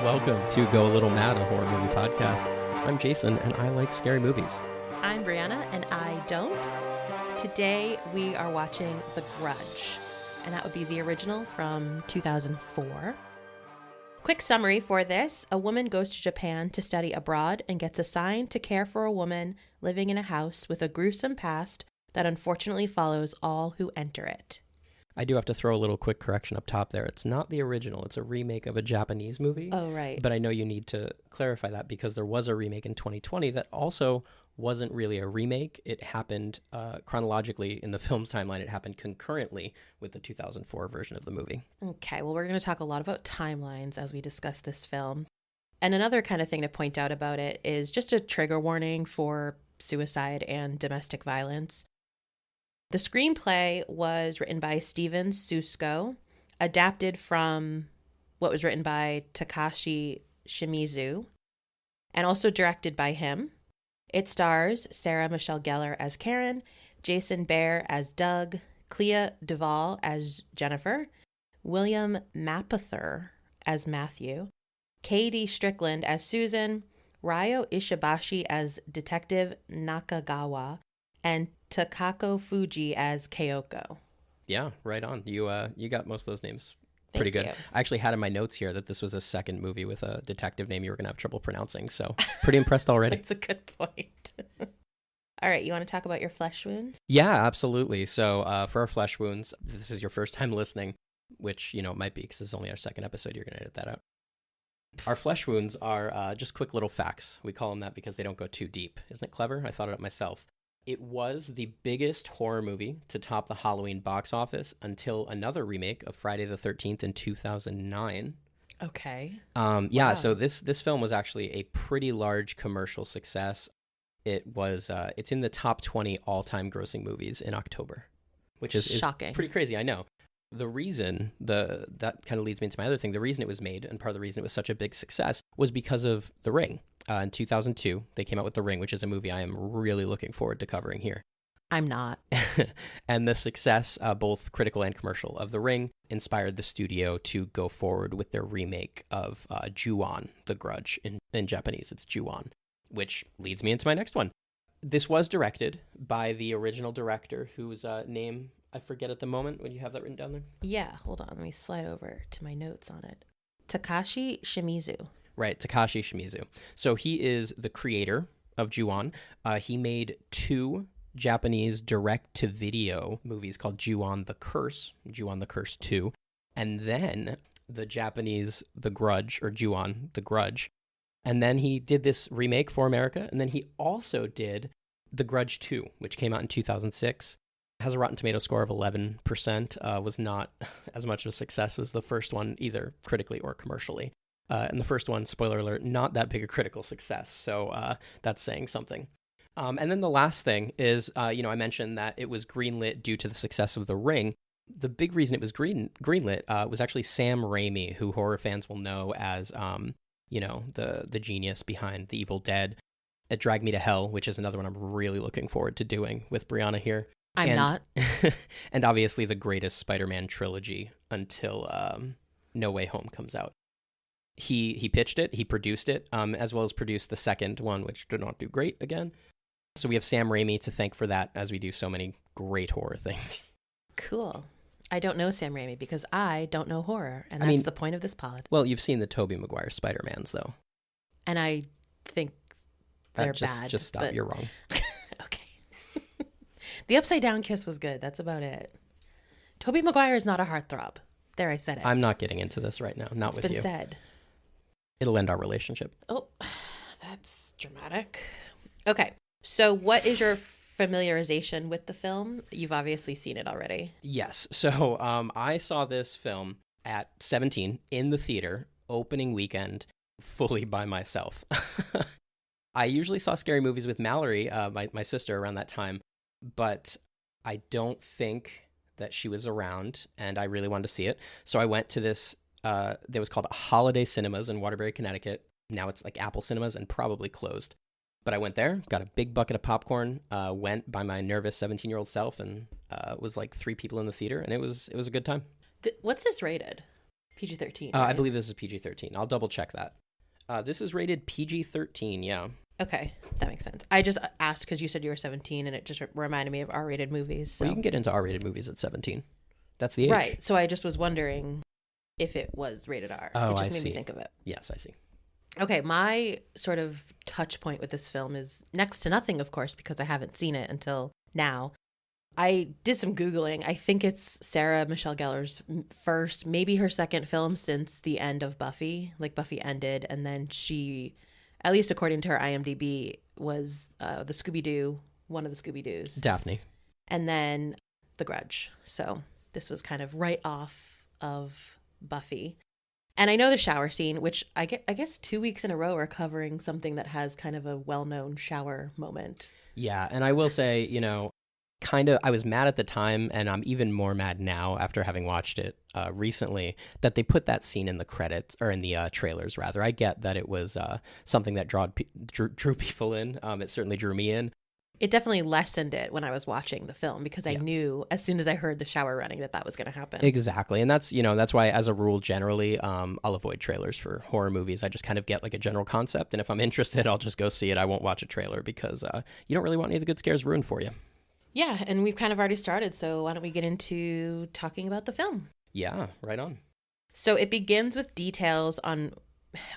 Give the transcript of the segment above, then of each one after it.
welcome to Go a Little Mad, a horror movie podcast. I'm Jason, and I like scary movies. I'm Briana, and I don't. Today, we are watching The Grudge, and that would be the original from 2004. Quick summary for this. A woman goes to Japan to study abroad and gets assigned to care for a woman living in a house with a gruesome past that unfortunately follows all who enter it. I do have to throw a little quick correction up top there. It's not the original. It's a remake of a Japanese movie. Oh, right. But I know you need to clarify that because there was a remake in 2020 that also wasn't really a remake. It happened chronologically in the film's timeline. It happened concurrently with the 2004 version of the movie. Okay, well, we're going to talk a lot about timelines as we discuss this film. And another kind of thing to point out about it is just a trigger warning for suicide and domestic violence. The screenplay was written by Steven Susko, adapted from what was written by Takashi Shimizu, and also directed by him. It stars Sarah Michelle Gellar as Karen, Jason Behr as Doug, Clea Duvall as Jennifer, William Mapother as Matthew, Katie Strickland as Susan, Ryo Ishibashi as Detective Nakagawa, and Takako Fuji as Kyoko. Yeah, right on. You got most of those names pretty good. Thank you. I actually had in my notes here that this was a second movie with a detective name you were going to have trouble pronouncing, so pretty impressed already. That's a good point. All right, you want to talk about your flesh wounds? Yeah, absolutely. So for our flesh wounds, this is your first time listening, which, it might be because this is only our second episode. You're going to edit that out. Our flesh wounds are just quick little facts. We call them that because they don't go too deep. Isn't it clever? I thought it up myself. It was the biggest horror movie to top the Halloween box office until another remake of Friday the 13th in 2009. Okay. Yeah, Wow. so this film was actually a pretty large commercial success. It's in the top 20 all-time grossing movies in October, which is Shocking. pretty crazy, I know. The reason, that kind of leads me into my other thing, the reason it was made, and part of the reason it was such a big success, was because of The Ring. In 2002, they came out with The Ring, which is a movie I am really looking forward to covering here. I'm not. And the success, both critical and commercial, of The Ring inspired the studio to go forward with their remake of Ju-on, The Grudge. In Japanese, it's Ju-on, which leads me into my next one. This was directed by the original director, whose name I forget at the moment. Would you have that written down there? Yeah, hold on. Let me slide over to my notes on it. Takashi Shimizu. Right, Takashi Shimizu. So he is the creator of Ju-on. He made two Japanese direct-to-video movies called Ju-on the Curse, Ju-on the Curse 2, and then the Japanese The Grudge, or Ju-on the Grudge. And then he did this remake for America, and then he also did The Grudge 2, which came out in 2006. Has a Rotten Tomato score of 11%, was not as much of a success as the first one, either critically or commercially. And the first one, spoiler alert, not that big a critical success, so that's saying something. And then the last thing is, I mentioned that it was greenlit due to the success of The Ring. The big reason it was greenlit was actually Sam Raimi, who horror fans will know as, the genius behind The Evil Dead. It Drag Me to Hell, which is another one I'm really looking forward to doing with Briana here. I'm not. And obviously the greatest Spider-Man trilogy until No Way Home comes out. He pitched it, he produced it, as well as produced the second one, which did not do great again. So we have Sam Raimi to thank for that, as we do so many great horror things. Cool. I don't know Sam Raimi because I don't know horror, and that's the point of this pod. Well, you've seen the Tobey Maguire Spider-Mans, though. And I think they're bad. Just stop, you're wrong. Okay. The Upside Down Kiss was good. That's about it. Tobey Maguire is not a heartthrob. There, I said it. I'm not getting into this right now. Not it's with you. been said. It'll end our relationship. Oh, that's dramatic. Okay. So what is your familiarization with the film? You've obviously seen it already. Yes. So I saw this film at 17 in the theater, opening weekend, fully by myself. I usually saw scary movies with Mallory, my sister, around that time, but I don't think that she was around, and I really wanted to see it. So I went to this, that was called Holiday Cinemas in Waterbury, Connecticut. Now it's like Apple Cinemas and probably closed. But I went there, got a big bucket of popcorn, went by my nervous 17-year-old self, and was like 3 people in the theater, and it was a good time. What's this rated? PG-13. I Right? believe this is PG-13. I'll double check that. This is rated PG-13, yeah. Okay, that makes sense. I just asked because you said you were 17, and it just reminded me of R-rated movies. So. Well, you can get into R-rated movies at 17. That's the age. Right, so I just was wondering if it was rated R. Oh, it just I made see. me think of it. Yes, I see. Okay, my sort of touch point with this film is next to nothing, of course, because I haven't seen it until now. I did some Googling. I think it's Sarah Michelle Gellar's first, maybe her second film since the end of Buffy. Like, Buffy ended, and then she, at least according to her IMDb, was the Scooby-Doo, one of the Scooby-Doos. Daphne. And then The Grudge. So this was kind of right off of Buffy. And I know the shower scene, which I guess 2 weeks in a row are covering something that has kind of a well-known shower moment. Yeah, and I will say, I was mad at the time, and I'm even more mad now after having watched it recently, that they put that scene in the credits, or in the trailers, rather. I get that it was something that drew people in. It certainly drew me in. It definitely lessened it when I was watching the film, because I knew as soon as I heard the shower running that was going to happen. Exactly. And that's why, as a rule, generally, I'll avoid trailers for horror movies. I just kind of get like a general concept. And if I'm interested, I'll just go see it. I won't watch a trailer because you don't really want any of the good scares ruined for you. Yeah. And we've kind of already started. So why don't we get into talking about the film? Yeah, right on. So it begins with details on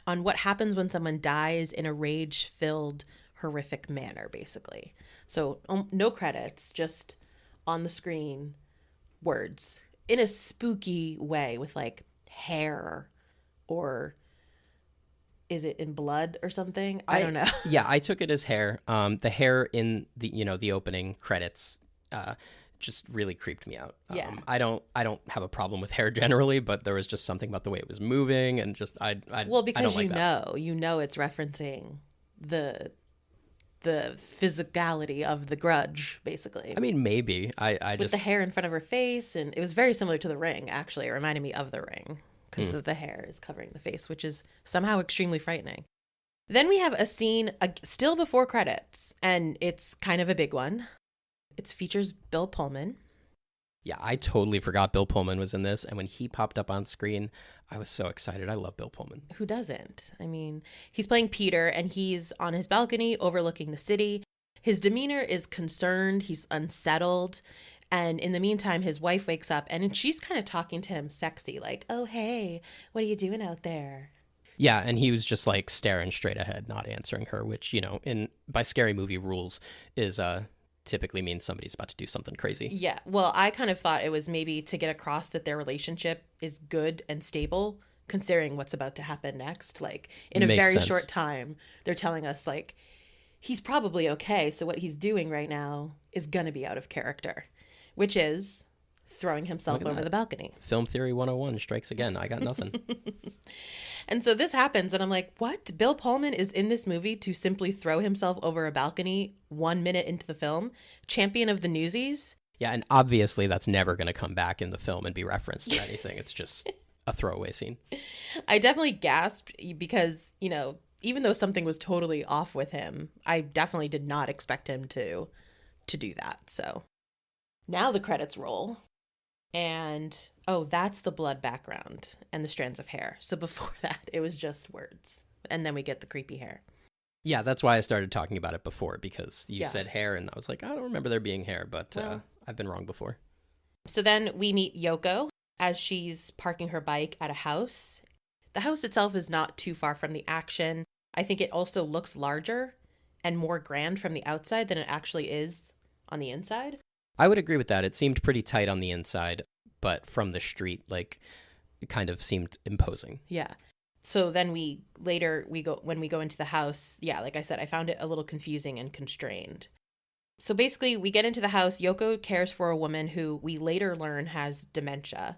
what happens when someone dies in a rage-filled, horrific manner, basically. So no credits, just on the screen, words in a spooky way with like hair, or is it in blood or something? I don't know. Yeah, I took it as hair. The hair in the opening credits just really creeped me out. Yeah. I don't have a problem with hair generally, but there was just something about the way it was moving, and just because I don't like it's referencing the physicality of the Grudge, basically. I mean, maybe. With the hair in front of her face, and it was very similar to The Ring, actually. It reminded me of The Ring, because the hair is covering the face, which is somehow extremely frightening. Then we have a scene still before credits, and it's kind of a big one. It features Bill Pullman. Yeah, I totally forgot Bill Pullman was in this, and when he popped up on screen, I was so excited. I love Bill Pullman. Who doesn't? I mean, he's playing Peter, and he's on his balcony overlooking the city. His demeanor is concerned. He's unsettled. And in the meantime, his wife wakes up, and she's kind of talking to him sexy, like, "Oh, hey, what are you doing out there?" Yeah, and he was just like staring straight ahead, not answering her, which, by scary movie rules is typically means somebody's about to do something crazy. Yeah, well, I kind of thought it was maybe to get across that their relationship is good and stable, considering what's about to happen next. Like, in a very short time, they're telling us, like, he's probably okay, so what he's doing right now is going to be out of character, which is throwing himself over the balcony. Film Theory 101 strikes again. I got nothing. And so this happens, and I'm like, what? Bill Pullman is in this movie to simply throw himself over a balcony 1 minute into the film? Champion of the Newsies? Yeah, and obviously that's never going to come back in the film and be referenced or anything. It's just a throwaway scene. I definitely gasped because, even though something was totally off with him, I definitely did not expect him to do that. So now the credits roll. And, that's the blood background and the strands of hair. So before that, it was just words. And then we get the creepy hair. Yeah, that's why I started talking about it before, because you said hair, and I was like, I don't remember there being hair, but I've been wrong before. So then we meet Yoko as she's parking her bike at a house. The house itself is not too far from the action. I think it also looks larger and more grand from the outside than it actually is on the inside. I would agree with that. It seemed pretty tight on the inside, but from the street, like, it kind of seemed imposing. Yeah. So then when we go into the house, like I said, I found it a little confusing and constrained. So basically, we get into the house. Yoko cares for a woman who we later learn has dementia.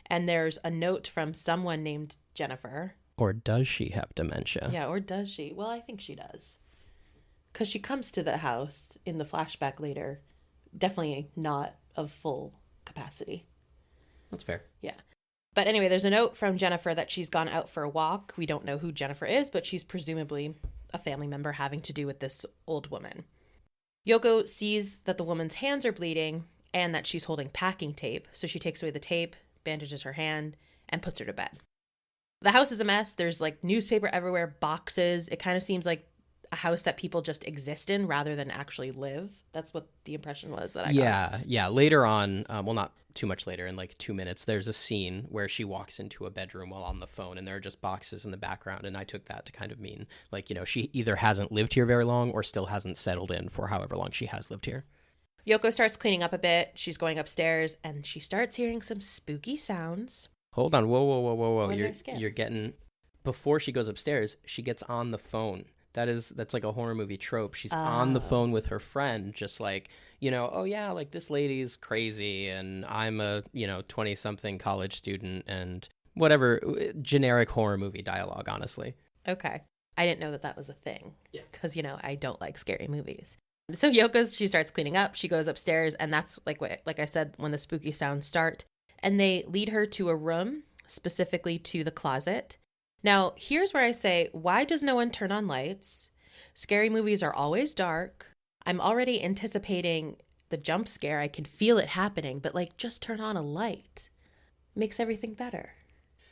And there's a note from someone named Jennifer. Or does she have dementia? Yeah, or does she? Well, I think she does. Because she comes to the house in the flashback later. Definitely not of full capacity. That's fair. Yeah. But anyway, there's a note from Jennifer that she's gone out for a walk. We don't know who Jennifer is, but she's presumably a family member having to do with this old woman. Yoko sees that the woman's hands are bleeding and that she's holding packing tape. So she takes away the tape, bandages her hand, and puts her to bed. The house is a mess. There's like newspaper everywhere, boxes. It kind of seems like a house that people just exist in rather than actually live. That's what the impression was that I got. Yeah. Later on, well, not too much later, in like 2 minutes, there's a scene where she walks into a bedroom while on the phone, and there are just boxes in the background. And I took that to kind of mean, like, she either hasn't lived here very long or still hasn't settled in for however long she has lived here. Yoko starts cleaning up a bit. She's going upstairs, and she starts hearing some spooky sounds. Hold on. Whoa. What did I skip? You're getting... Before she goes upstairs, she gets on the phone. That's like a horror movie trope. She's on the phone with her friend, just like, oh yeah, like this lady's crazy and I'm a, 20-something college student and whatever, generic horror movie dialogue, honestly. Okay. I didn't know that was a thing. Yeah. Because, I don't like scary movies. So she starts cleaning up. She goes upstairs, and that's like I said, when the spooky sounds start. And they lead her to a room, specifically to the closet. Now, here's where I say, why does no one turn on lights? Scary movies are always dark. I'm already anticipating the jump scare. I can feel it happening, but just turn on a light. Makes everything better.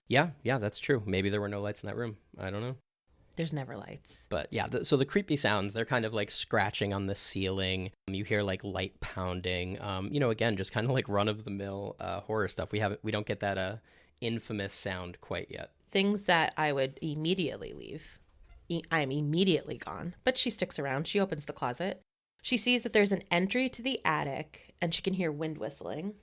Yeah, that's true. Maybe there were no lights in that room. I don't know. There's never lights. But yeah, so the creepy sounds, they're kind of like scratching on the ceiling. You hear like light pounding. Again, just kind of like run-of-the-mill horror stuff. We don't get that infamous sound quite yet. Things that I would immediately leave. I am immediately gone. But she sticks around. She opens the closet. She sees that there's an entry to the attic, and she can hear wind whistling.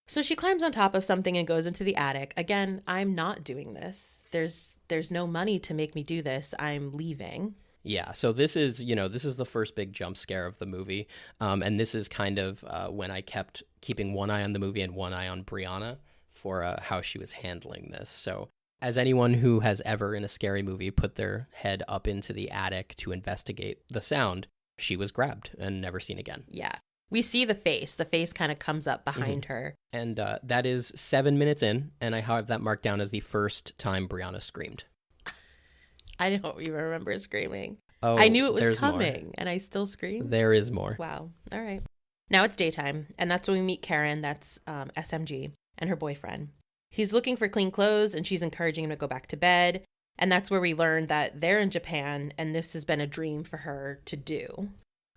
So she climbs on top of something and goes into the attic. Again, I'm not doing this. There's no money to make me do this. I'm leaving. Yeah, so this is the first big jump scare of the movie. And this is kind of when I kept keeping one eye on the movie and one eye on Briana for how she was handling this. So as anyone who has ever in a scary movie put their head up into the attic to investigate the sound, she was grabbed and never seen again. Yeah. We see the face. The face kind of comes up behind her. And that is 7 minutes in, and I have that marked down as the first time Briana screamed. I don't even remember screaming. Oh, I knew it was coming, and I still screamed. There is more. Wow. All right. Now it's daytime, and that's when we meet Karen, that's SMG, and her boyfriend. He's looking for clean clothes, and she's encouraging him to go back to bed. And that's where we learn that they're in Japan, and this has been a dream for her to do.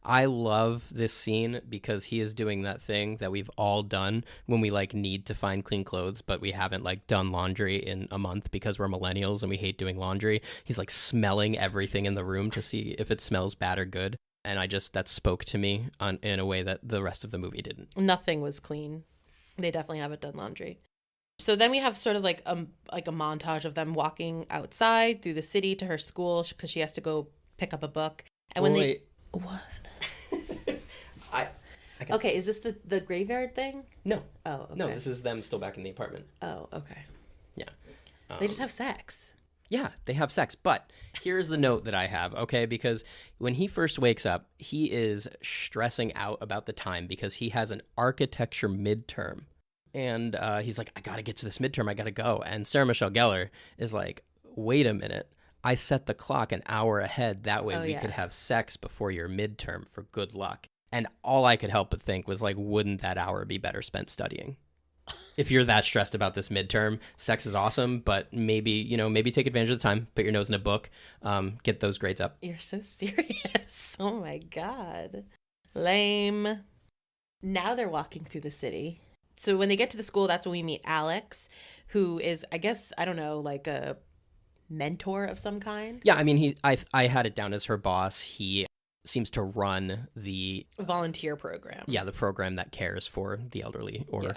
I love this scene because he is doing that thing that we've all done when we need to find clean clothes, but we haven't done laundry in a month because we're millennials and we hate doing laundry. He's smelling everything in the room to see if it smells bad or good. And that spoke to me in a way that the rest of the movie didn't. Nothing was clean. They definitely haven't done laundry. So then we have sort of a montage of them walking outside through the city to her school because she has to go pick up a book. And Wait. What? I guess. Okay, is this the graveyard thing? No. Oh, okay. No, this is them still back in the apartment. Oh, okay. Yeah. They just have sex. Yeah, they have sex. But here's the note that I have, okay? Because when he first wakes up, he is stressing out about the time because he has an architecture midterm. And he's like, I got to get to this midterm. I got to go. And Sarah Michelle Gellar is like, wait a minute. I set the clock an hour ahead. That way we could have sex before your midterm for good luck. And all I could help but think was wouldn't that hour be better spent studying? If you're that stressed about this midterm, sex is awesome, but maybe take advantage of the time, put your nose in a book, get those grades up. You're so serious. Oh my God. Lame. Now they're walking through the city. So when they get to the school, that's when we meet Alex, who is, I guess, I don't know, a mentor of some kind. Yeah, I mean, I had it down as her boss. He seems to run the volunteer program. Yeah, the program that cares for the elderly or,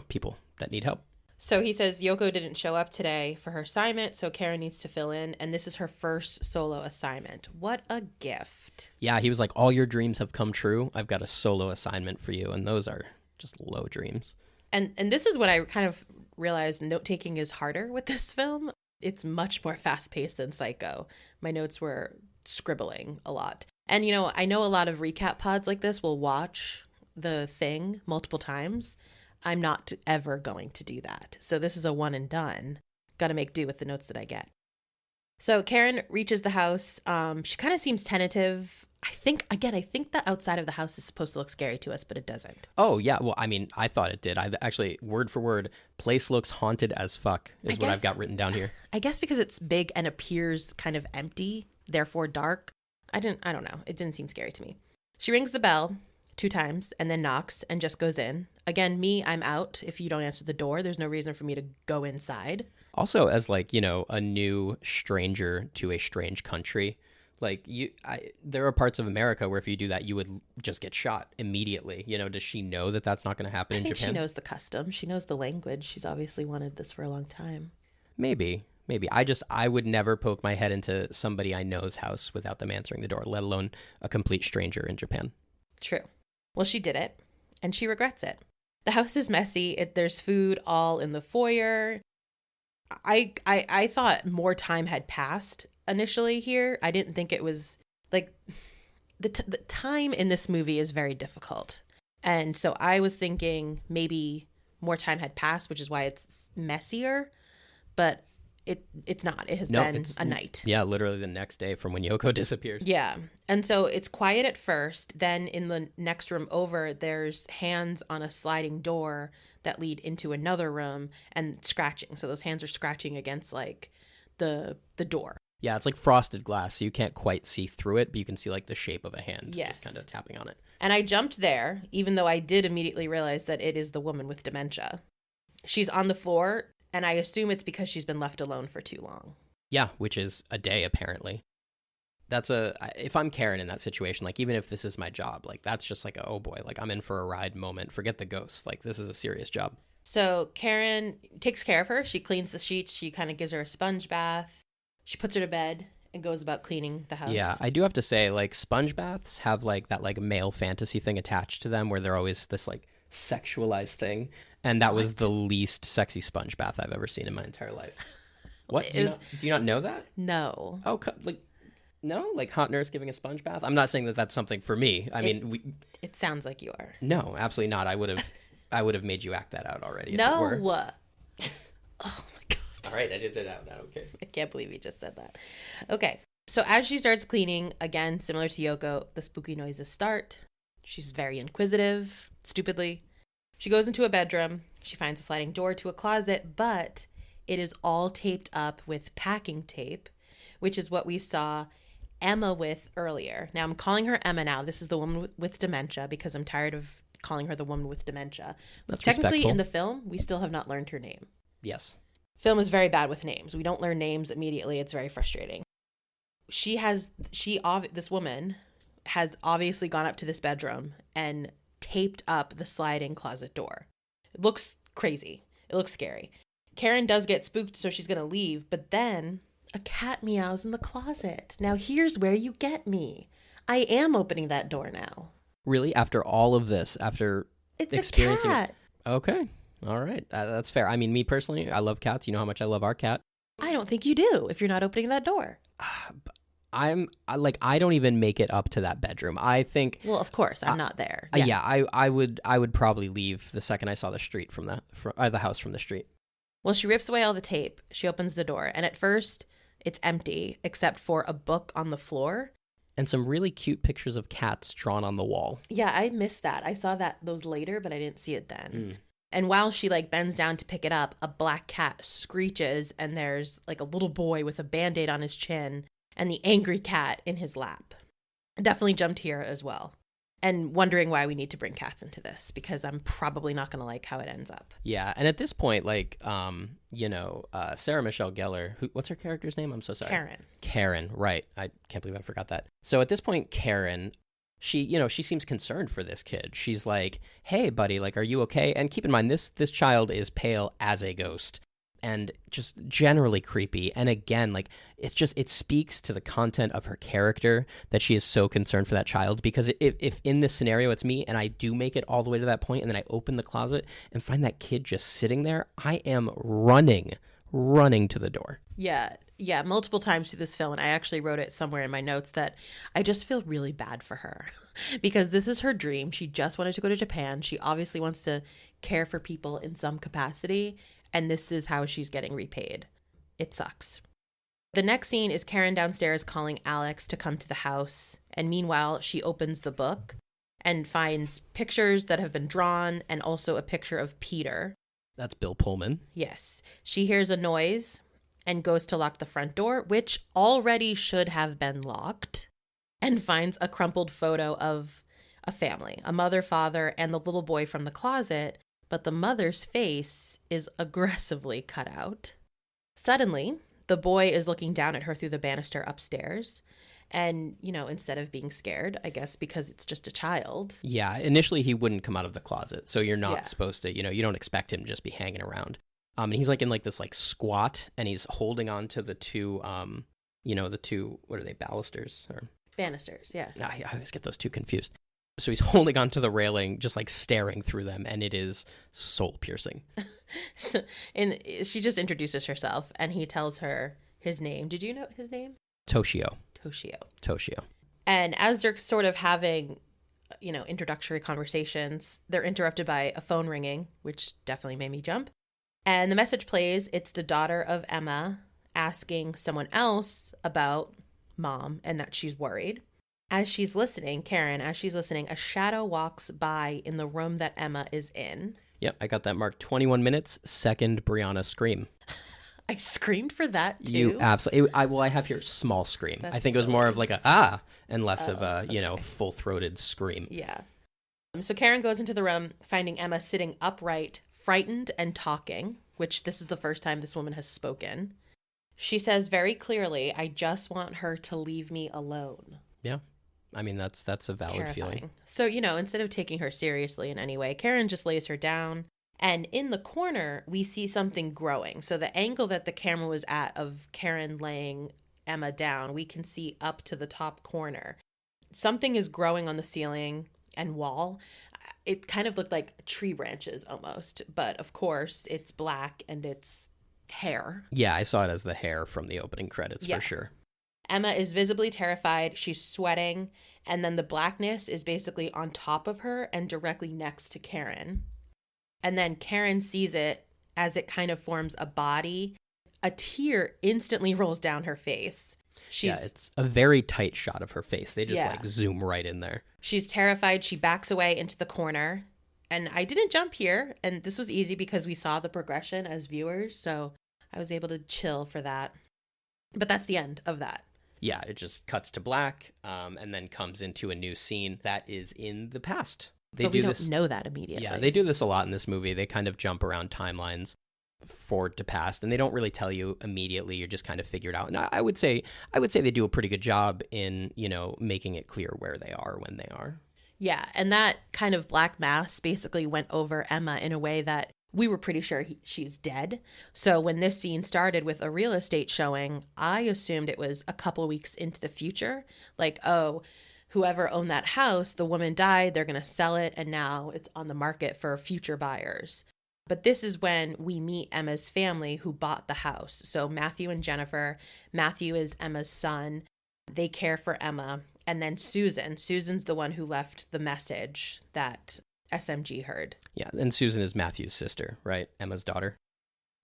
people that need help. So he says Yoko didn't show up today for her assignment, so Karen needs to fill in, and this is her first solo assignment. What a gift. Yeah, he was like, all your dreams have come true. I've got a solo assignment for you, and those are just low dreams. And this is what I kind of realized note-taking is harder with this film. It's much more fast-paced than Psycho. My notes were scribbling a lot. And, I know a lot of recap pods like this will watch The Thing multiple times. I'm not ever going to do that. So this is a one and done. Got to make do with the notes that I get. So Karen reaches the house. She kind of seems tentative. I think the outside of the house is supposed to look scary to us, but it doesn't. Oh, yeah. Well, I mean, I thought it did. I actually, word for word, place looks haunted as fuck is what I've got written down here. I guess because it's big and appears kind of empty, therefore dark. I don't know. It didn't seem scary to me. She rings the bell 2 times and then knocks and just goes in. Again, I'm out. If you don't answer the door, there's no reason for me to go inside. Also, as like, you know, a new stranger to a strange country, like there are parts of America where if you do that, you would just get shot immediately. You know, does she know that that's not going to happen in Japan? I think she knows the custom. She knows the language. She's obviously wanted this for a long time. Maybe. I would never poke my head into somebody I know's house without them answering the door, let alone a complete stranger in Japan. True. Well, she did it, and she regrets it. The house is messy. There's food all in the foyer. I thought more time had passed initially here. I didn't think it was like the time in this movie is very difficult. And so I was thinking maybe more time had passed, which is why it's messier, but it's not. It has been a night. Yeah, literally the next day from when Yoko disappears. Yeah. And so it's quiet at first. Then in the next room over, there's hands on a sliding door that lead into another room and scratching. So those hands are scratching against like the door. Yeah, it's like frosted glass, so you can't quite see through it, but you can see like the shape of a hand just kind of tapping on it. And I jumped there, even though I did immediately realize that it is the woman with dementia. She's on the floor, and I assume it's because she's been left alone for too long. Yeah, which is a day, apparently. If I'm Karen in that situation, like even if this is my job, like that's just like oh boy, like I'm in for a ride moment. Forget the ghosts. Like this is a serious job. So Karen takes care of her. She cleans the sheets. She kind of gives her a sponge bath. She puts her to bed and goes about cleaning the house. Yeah, I do have to say, like, sponge baths have, like, that, like, male fantasy thing attached to them where they're always this, like, sexualized thing. And that was the least sexy sponge bath I've ever seen in my entire life. What? Do you not know that? No. Oh, like, no? Like, hot nurse giving a sponge bath? I'm not saying that that's something for me. It sounds like you are. No, absolutely not. I would have made you act that out already. No. Oh, my God. All right, I did it out now. Okay. I can't believe you just said that. Okay. So as she starts cleaning, again, similar to Yoko, the spooky noises start. She's very inquisitive, stupidly. She goes into a bedroom. She finds a sliding door to a closet, but it is all taped up with packing tape, which is what we saw Emma with earlier. Now, I'm calling her Emma now. This is the woman with dementia because I'm tired of calling her the woman with dementia. That's technically, respectful. in the film, we still have not learned her name. Yes. Film is very bad with names. We don't learn names immediately. It's very frustrating. This woman has obviously gone up to this bedroom and taped up the sliding closet door. It looks crazy. It looks scary. Karen does get spooked, so she's going to leave, but then a cat meows in the closet. Now here's where you get me. I am opening that door now. Really? After all of this? After it's experiencing a cat. Okay. All right. That's fair. I mean, me personally, I love cats. You know how much I love our cat. I don't think you do if you're not opening that door. I don't even make it up to that bedroom. I think. Well, of course, I'm not there. Yeah, I would probably leave the second I saw the street from the house from the street. Well, she rips away all the tape. She opens the door, and at first, it's empty except for a book on the floor and some really cute pictures of cats drawn on the wall. Yeah, I missed that. I saw those later, but I didn't see it then. And while she bends down to pick it up, a black cat screeches, and there's a little boy with a Band-Aid on his chin and the angry cat in his lap. I definitely jumped here as well. And wondering why we need to bring cats into this, because I'm probably not going to like how it ends up. Yeah, and at this point, Sarah Michelle Gellar, what's her character's name? I'm so sorry. Karen, right. I can't believe I forgot that. So at this point, Karen, she seems concerned for this kid. She's like, hey, buddy, are you okay? And keep in mind, this child is pale as a ghost and just generally creepy. And again, it speaks to the content of her character that she is so concerned for that child, because if in this scenario it's me and I do make it all the way to that point and then I open the closet and find that kid just sitting there, I am running to the door. Yeah, multiple times through this film, and I actually wrote it somewhere in my notes that I just feel really bad for her because this is her dream. She just wanted to go to Japan. She obviously wants to care for people in some capacity, and this is how she's getting repaid. It sucks. The next scene is Karen downstairs calling Alex to come to the house. And meanwhile, she opens the book and finds pictures that have been drawn and also a picture of Peter. That's Bill Pullman. Yes. She hears a noise and goes to lock the front door, which already should have been locked, and finds a crumpled photo of a family, a mother, father, and the little boy from the closet, but the mother's face is aggressively cut out. Suddenly, the boy is looking down at her through the banister upstairs. And, instead of being scared, I guess because it's just a child. Yeah, initially he wouldn't come out of the closet, so you're not supposed to, you don't expect him to just be hanging around. And he's like in like this like squat, and he's holding on to the two, what are they, balusters? Or Banisters, yeah. I always get those two confused. So he's holding onto the railing, just like staring through them, and it is soul piercing. And she just introduces herself, and he tells her his name. Did you know his name? Toshio. And as they're sort of having, introductory conversations, they're interrupted by a phone ringing, which definitely made me jump. And the message plays. It's the daughter of Emma asking someone else about Mom and that she's worried. As she's listening, a shadow walks by in the room that Emma is in. Yep, I got that marked. 21 minutes, second Briana scream. I screamed for that, too. You absolutely. I have here small scream. That's I think it was more of like a and less of a, full-throated scream. Yeah. So Karen goes into the room, finding Emma sitting upright, frightened and talking, which this is the first time this woman has spoken. She says very clearly, I just want her to leave me alone. Yeah. I mean, that's a valid Terrifying. Feeling. So, instead of taking her seriously in any way, Karen just lays her down. And in the corner, we see something growing. So the angle that the camera was at of Karen laying Emma down, we can see up to the top corner. Something is growing on the ceiling and wall. It kind of looked like tree branches almost. But of course, it's black and it's hair. Yeah, I saw it as the hair from the opening credits for sure. Emma is visibly terrified. She's sweating. And then the blackness is basically on top of her and directly next to Karen. And then Karen sees it as it kind of forms a body. A tear instantly rolls down her face. It's a very tight shot of her face. They just zoom right in there. She's terrified. She backs away into the corner. And I didn't jump here. And this was easy because we saw the progression as viewers. So I was able to chill for that. But that's the end of that. Yeah, it just cuts to black and then comes into a new scene that is in the past. But we don't know that immediately. Yeah, they do this a lot in this movie. They kind of jump around timelines forward to past, and they don't really tell you immediately. You just kind of figure it out. And I would say they do a pretty good job in, making it clear where they are when they are. Yeah, and that kind of black mass basically went over Emma in a way that we were pretty sure she's dead. So when this scene started with a real estate showing, I assumed it was a couple weeks into the future. Like, whoever owned that house, the woman died, they're going to sell it, and now it's on the market for future buyers. But this is when we meet Emma's family who bought the house. So Matthew and Jennifer. Matthew is Emma's son. They care for Emma. And then Susan's the one who left the message that SMG heard. Yeah, and Susan is Matthew's sister, right? Emma's daughter.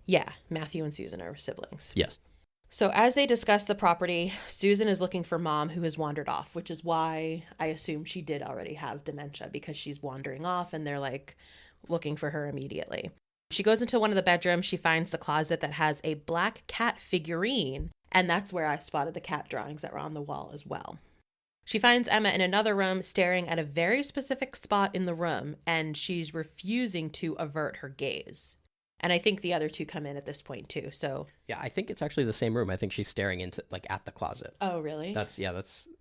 Yeah, Matthew and Susan are siblings. Yes. So as they discuss the property, Susan is looking for Mom, who has wandered off, which is why I assume she did already have dementia, because she's wandering off and they're like looking for her immediately. She goes into one of the bedrooms. She finds the closet that has a black cat figurine, and that's where I spotted the cat drawings that were on the wall as well. She finds Emma in another room staring at a very specific spot in the room, and she's refusing to avert her gaze. And I think the other two come in at this point too. So yeah, I think it's actually the same room. I think she's staring into at the closet. Oh, really? That's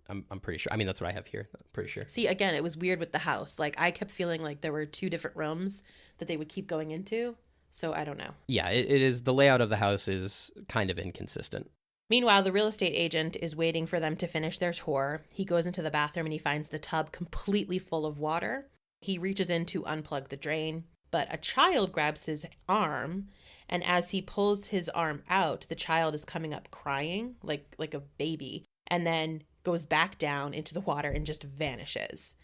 I'm pretty sure. I mean, that's what I have here. I'm pretty sure. See, again, it was weird with the house. Like I kept feeling like there were two different rooms that they would keep going into. So I don't know. Yeah, it is. The layout of the house is kind of inconsistent. Meanwhile, the real estate agent is waiting for them to finish their tour. He goes into the bathroom and he finds the tub completely full of water. He reaches in to unplug the drain, but a child grabs his arm, and as he pulls his arm out, the child is coming up crying like a baby, and then goes back down into the water and just vanishes.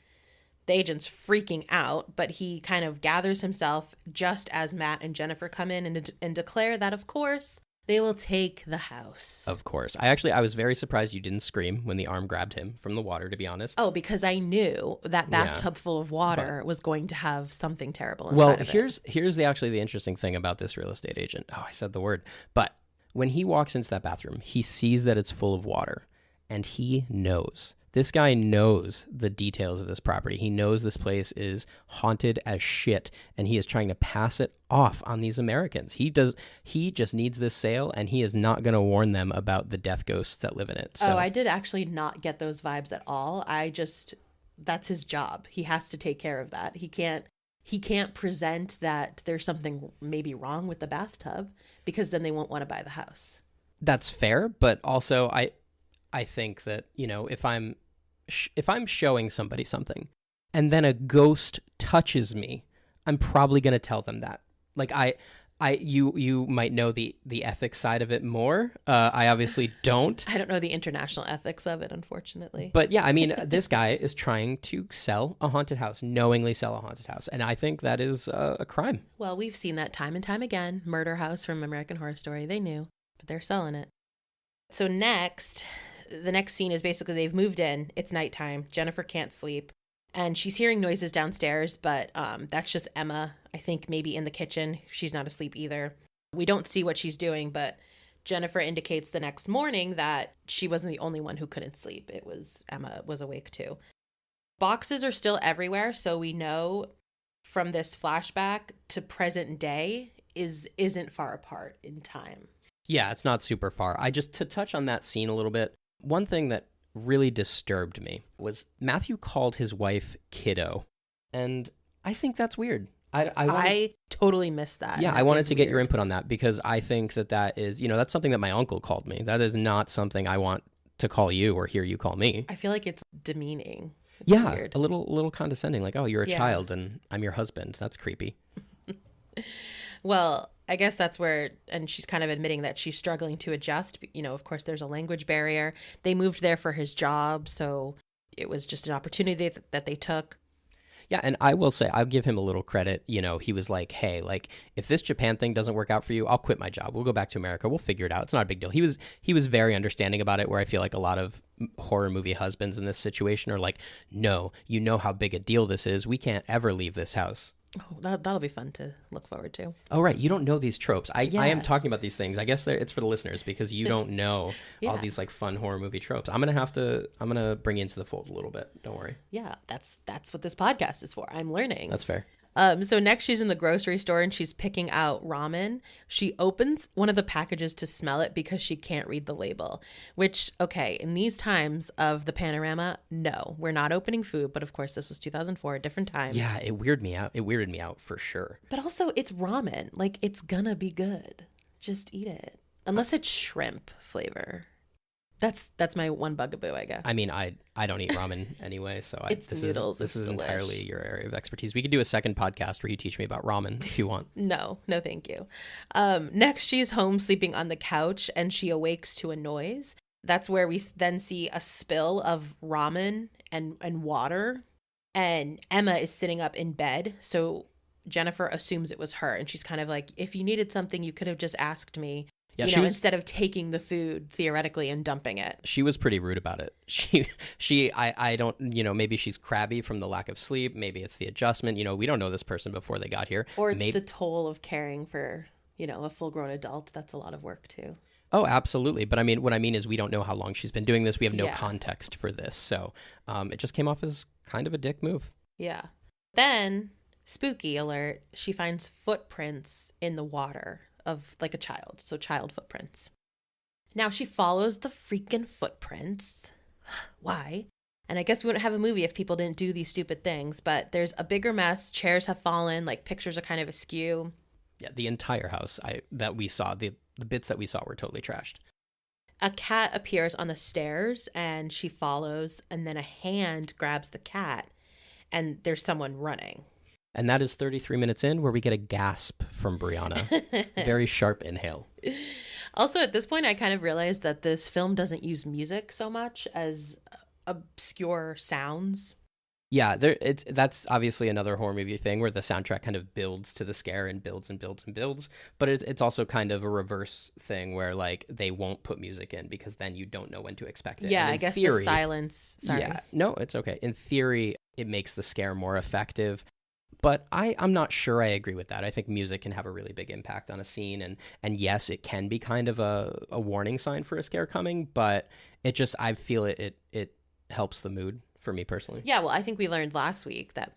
The agent's freaking out, but he kind of gathers himself just as Matt and Jennifer come in and declare that, of course, They will take the house. Of course. I was very surprised you didn't scream when the arm grabbed him from the water, to be honest. Oh, because I knew that bathtub full of water was going to have something terrible inside well, of it. here's the interesting thing about this real estate agent. Oh, I said the word. But when he walks into that bathroom, he sees that it's full of water, and he knows. This guy knows the details of this property. He knows this place is haunted as shit, and he is trying to pass it off on these Americans. He just needs this sale, and he is not going to warn them about the death ghosts that live in it. So, I did actually not get those vibes at all. That's his job. He has to take care of that. He can't present that there's something maybe wrong with the bathtub, because then they won't want to buy the house. That's fair, but also I think that, if I'm showing somebody something and then a ghost touches me, I'm probably going to tell them that. Like you might know the ethics side of it more. I obviously don't. I don't know the international ethics of it, unfortunately. But yeah, I mean, this guy is trying to sell a haunted house, knowingly sell a haunted house. And I think that is a crime. Well, we've seen that time and time again. Murder House from American Horror Story. They knew, but they're selling it. So the next scene is basically they've moved in. It's nighttime. Jennifer can't sleep. And she's hearing noises downstairs, but that's just Emma, I think maybe in the kitchen. She's not asleep either. We don't see what she's doing, but Jennifer indicates the next morning that she wasn't the only one who couldn't sleep. Emma was awake too. Boxes are still everywhere, so we know from this flashback to present day isn't far apart in time. Yeah, it's not super far. To touch on that scene a little bit, one thing that really disturbed me was Matthew called his wife kiddo, and I think that's weird. I totally missed that. Yeah, I wanted to get your input on that, because I think that is, that's something that my uncle called me. That is not something I want to call you or hear you call me. I feel like it's demeaning. It's weird. A little condescending, like, oh, you're a child and I'm your husband. That's creepy. Well, I guess that's where, and she's kind of admitting that she's struggling to adjust. Of course, there's a language barrier. They moved there for his job, so it was just an opportunity that they took. Yeah, and I will say, I'll give him a little credit. He was like, hey, like, if this Japan thing doesn't work out for you, I'll quit my job. We'll go back to America. We'll figure it out. It's not a big deal. He was very understanding about it, where I feel like a lot of horror movie husbands in this situation are like, no, you know how big a deal this is. We can't ever leave this house. Oh, that'll be fun to look forward to. Oh, right. You don't know these tropes. I am talking about these things. I guess it's for the listeners, because you don't know all these like fun horror movie tropes. I'm going to bring you into the fold a little bit. Don't worry. Yeah, that's what this podcast is for. I'm learning. That's fair. So next she's in the grocery store and she's picking out ramen. She opens one of the packages to smell it because she can't read the label, which, okay, in these times of the panorama, no, we're not opening food. But of course, this was 2004, a different time. Yeah, it weirded me out. It weirded me out for sure. But also, it's ramen. Like, it's gonna be good. Just eat it. Unless it's shrimp flavor. That's my one bugaboo, I guess. I mean, I don't eat ramen anyway, so this is entirely your area of expertise. We could do a second podcast where you teach me about ramen if you want. No, thank you. Next, she's home sleeping on the couch, and she awakes to a noise. That's where we then see a spill of ramen and water, and Emma is sitting up in bed, so Jennifer assumes it was her, and she's kind of like, if you needed something, you could have just asked me. Yeah, instead of taking the food theoretically and dumping it. She was pretty rude about it. I don't, maybe she's crabby from the lack of sleep. Maybe it's the adjustment. We don't know this person before they got here. Or it's the toll of caring for, a full-grown adult. That's a lot of work too. Oh, absolutely. But what I mean is we don't know how long she's been doing this. We have no context for this. So it just came off as kind of a dick move. Yeah. Then, spooky alert, she finds footprints in the water of like a child, so child footprints. Now she follows the freaking footprints. Why? And I guess we wouldn't have a movie if people didn't do these stupid things, but there's a bigger mess. Chairs have fallen, like pictures are kind of askew. Yeah, the entire house that we saw, the bits that we saw were totally trashed. A cat appears on the stairs and she follows, and then a hand grabs the cat and there's someone running. And that is 33 minutes in, where we get a gasp from Briana. Very sharp inhale. Also, at this point, I kind of realized that this film doesn't use music so much as obscure sounds. Yeah, that's obviously another horror movie thing where the soundtrack kind of builds to the scare and builds and builds and builds. But it's also kind of a reverse thing where like they won't put music in because then you don't know when to expect it. Yeah, And in I guess theory, the silence. Sorry. yeah, no, it's okay. In theory, it makes the scare more effective. But I'm not sure I agree with that. I think music can have a really big impact on a scene, and yes, it can be kind of a warning sign for a scare coming. But I feel it helps the mood for me personally. Yeah, well, I think we learned last week that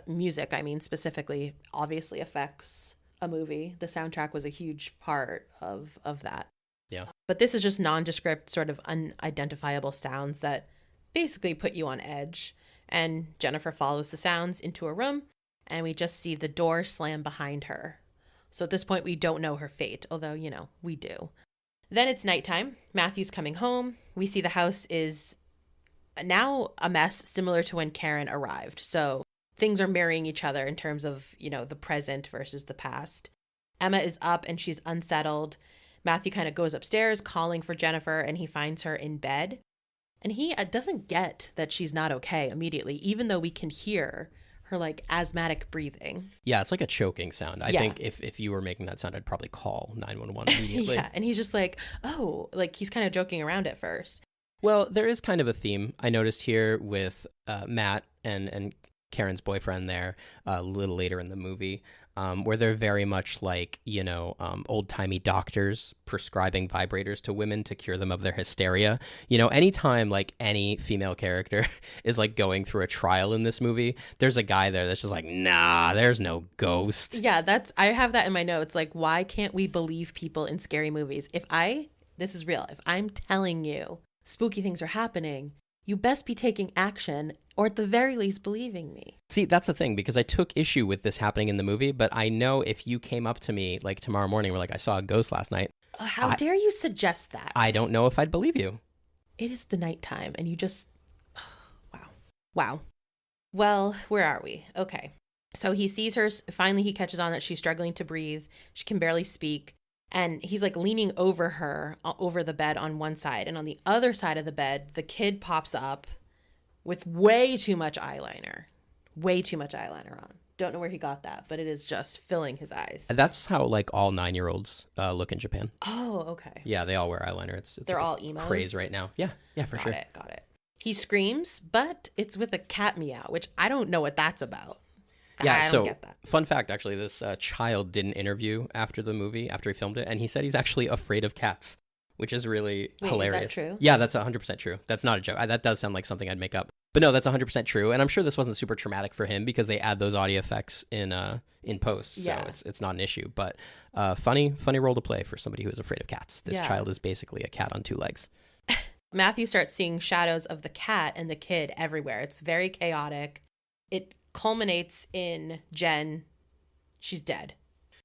music, I mean, specifically, obviously affects a movie. The soundtrack was a huge part of that. Yeah. But this is just nondescript, sort of unidentifiable sounds that basically put you on edge. And Jennifer follows the sounds into a room, and we just see the door slam behind her. So at this point, we don't know her fate, although, we do. Then it's nighttime. Matthew's coming home. We see the house is now a mess, similar to when Karen arrived. So things are mirroring each other in terms of, the present versus the past. Emma is up and she's unsettled. Matthew kind of goes upstairs calling for Jennifer, and he finds her in bed. And he doesn't get that she's not okay immediately, even though we can hear her like asthmatic breathing. Yeah, it's like a choking sound. I think if you were making that sound, I'd probably call 911 immediately. Yeah, and he's just like, oh, like he's kind of joking around at first. Well, there is kind of a theme I noticed here with Matt and Karen's boyfriend there a little later in the movie, where they're very much like, old-timey doctors prescribing vibrators to women to cure them of their hysteria. Anytime like any female character is like going through a trial in this movie, there's a guy there that's just like, nah, there's no ghost. Yeah, I have that in my notes. Like, why can't we believe people in scary movies? This is real. If I'm telling you spooky things are happening, you best be taking action, or at the very least believing me. See, that's the thing, because I took issue with this happening in the movie, but I know if you came up to me like tomorrow morning, we're like, I saw a ghost last night. How dare you suggest that? I don't know if I'd believe you. It is the nighttime, and you just, wow. Well, where are we? Okay. So he sees her, finally he catches on that she's struggling to breathe. She can barely speak. And he's like leaning over her, over the bed on one side. And on the other side of the bed, the kid pops up with way too much eyeliner on. Don't know where he got that, but it is just filling his eyes. That's how like all 9-year-olds look in Japan. Oh, okay. Yeah, they all wear eyeliner. They're like all emos. Craze right now. Yeah, for sure. Got it. He screams, but it's with a cat meow, which I don't know what that's about. Yeah, I don't get that. Fun fact, actually, this child did an interview after the movie, after he filmed it, and he said he's actually afraid of cats, which is really hilarious. Is that true? Yeah, that's 100% true. That's not a joke. That does sound like something I'd make up. But no, that's 100% true, and I'm sure this wasn't super traumatic for him because they add those audio effects in post, so it's not an issue. But funny role to play for somebody who is afraid of cats. This child is basically a cat on two legs. Matthew starts seeing shadows of the cat and the kid everywhere. It's very chaotic. It culminates in Jen. She's dead.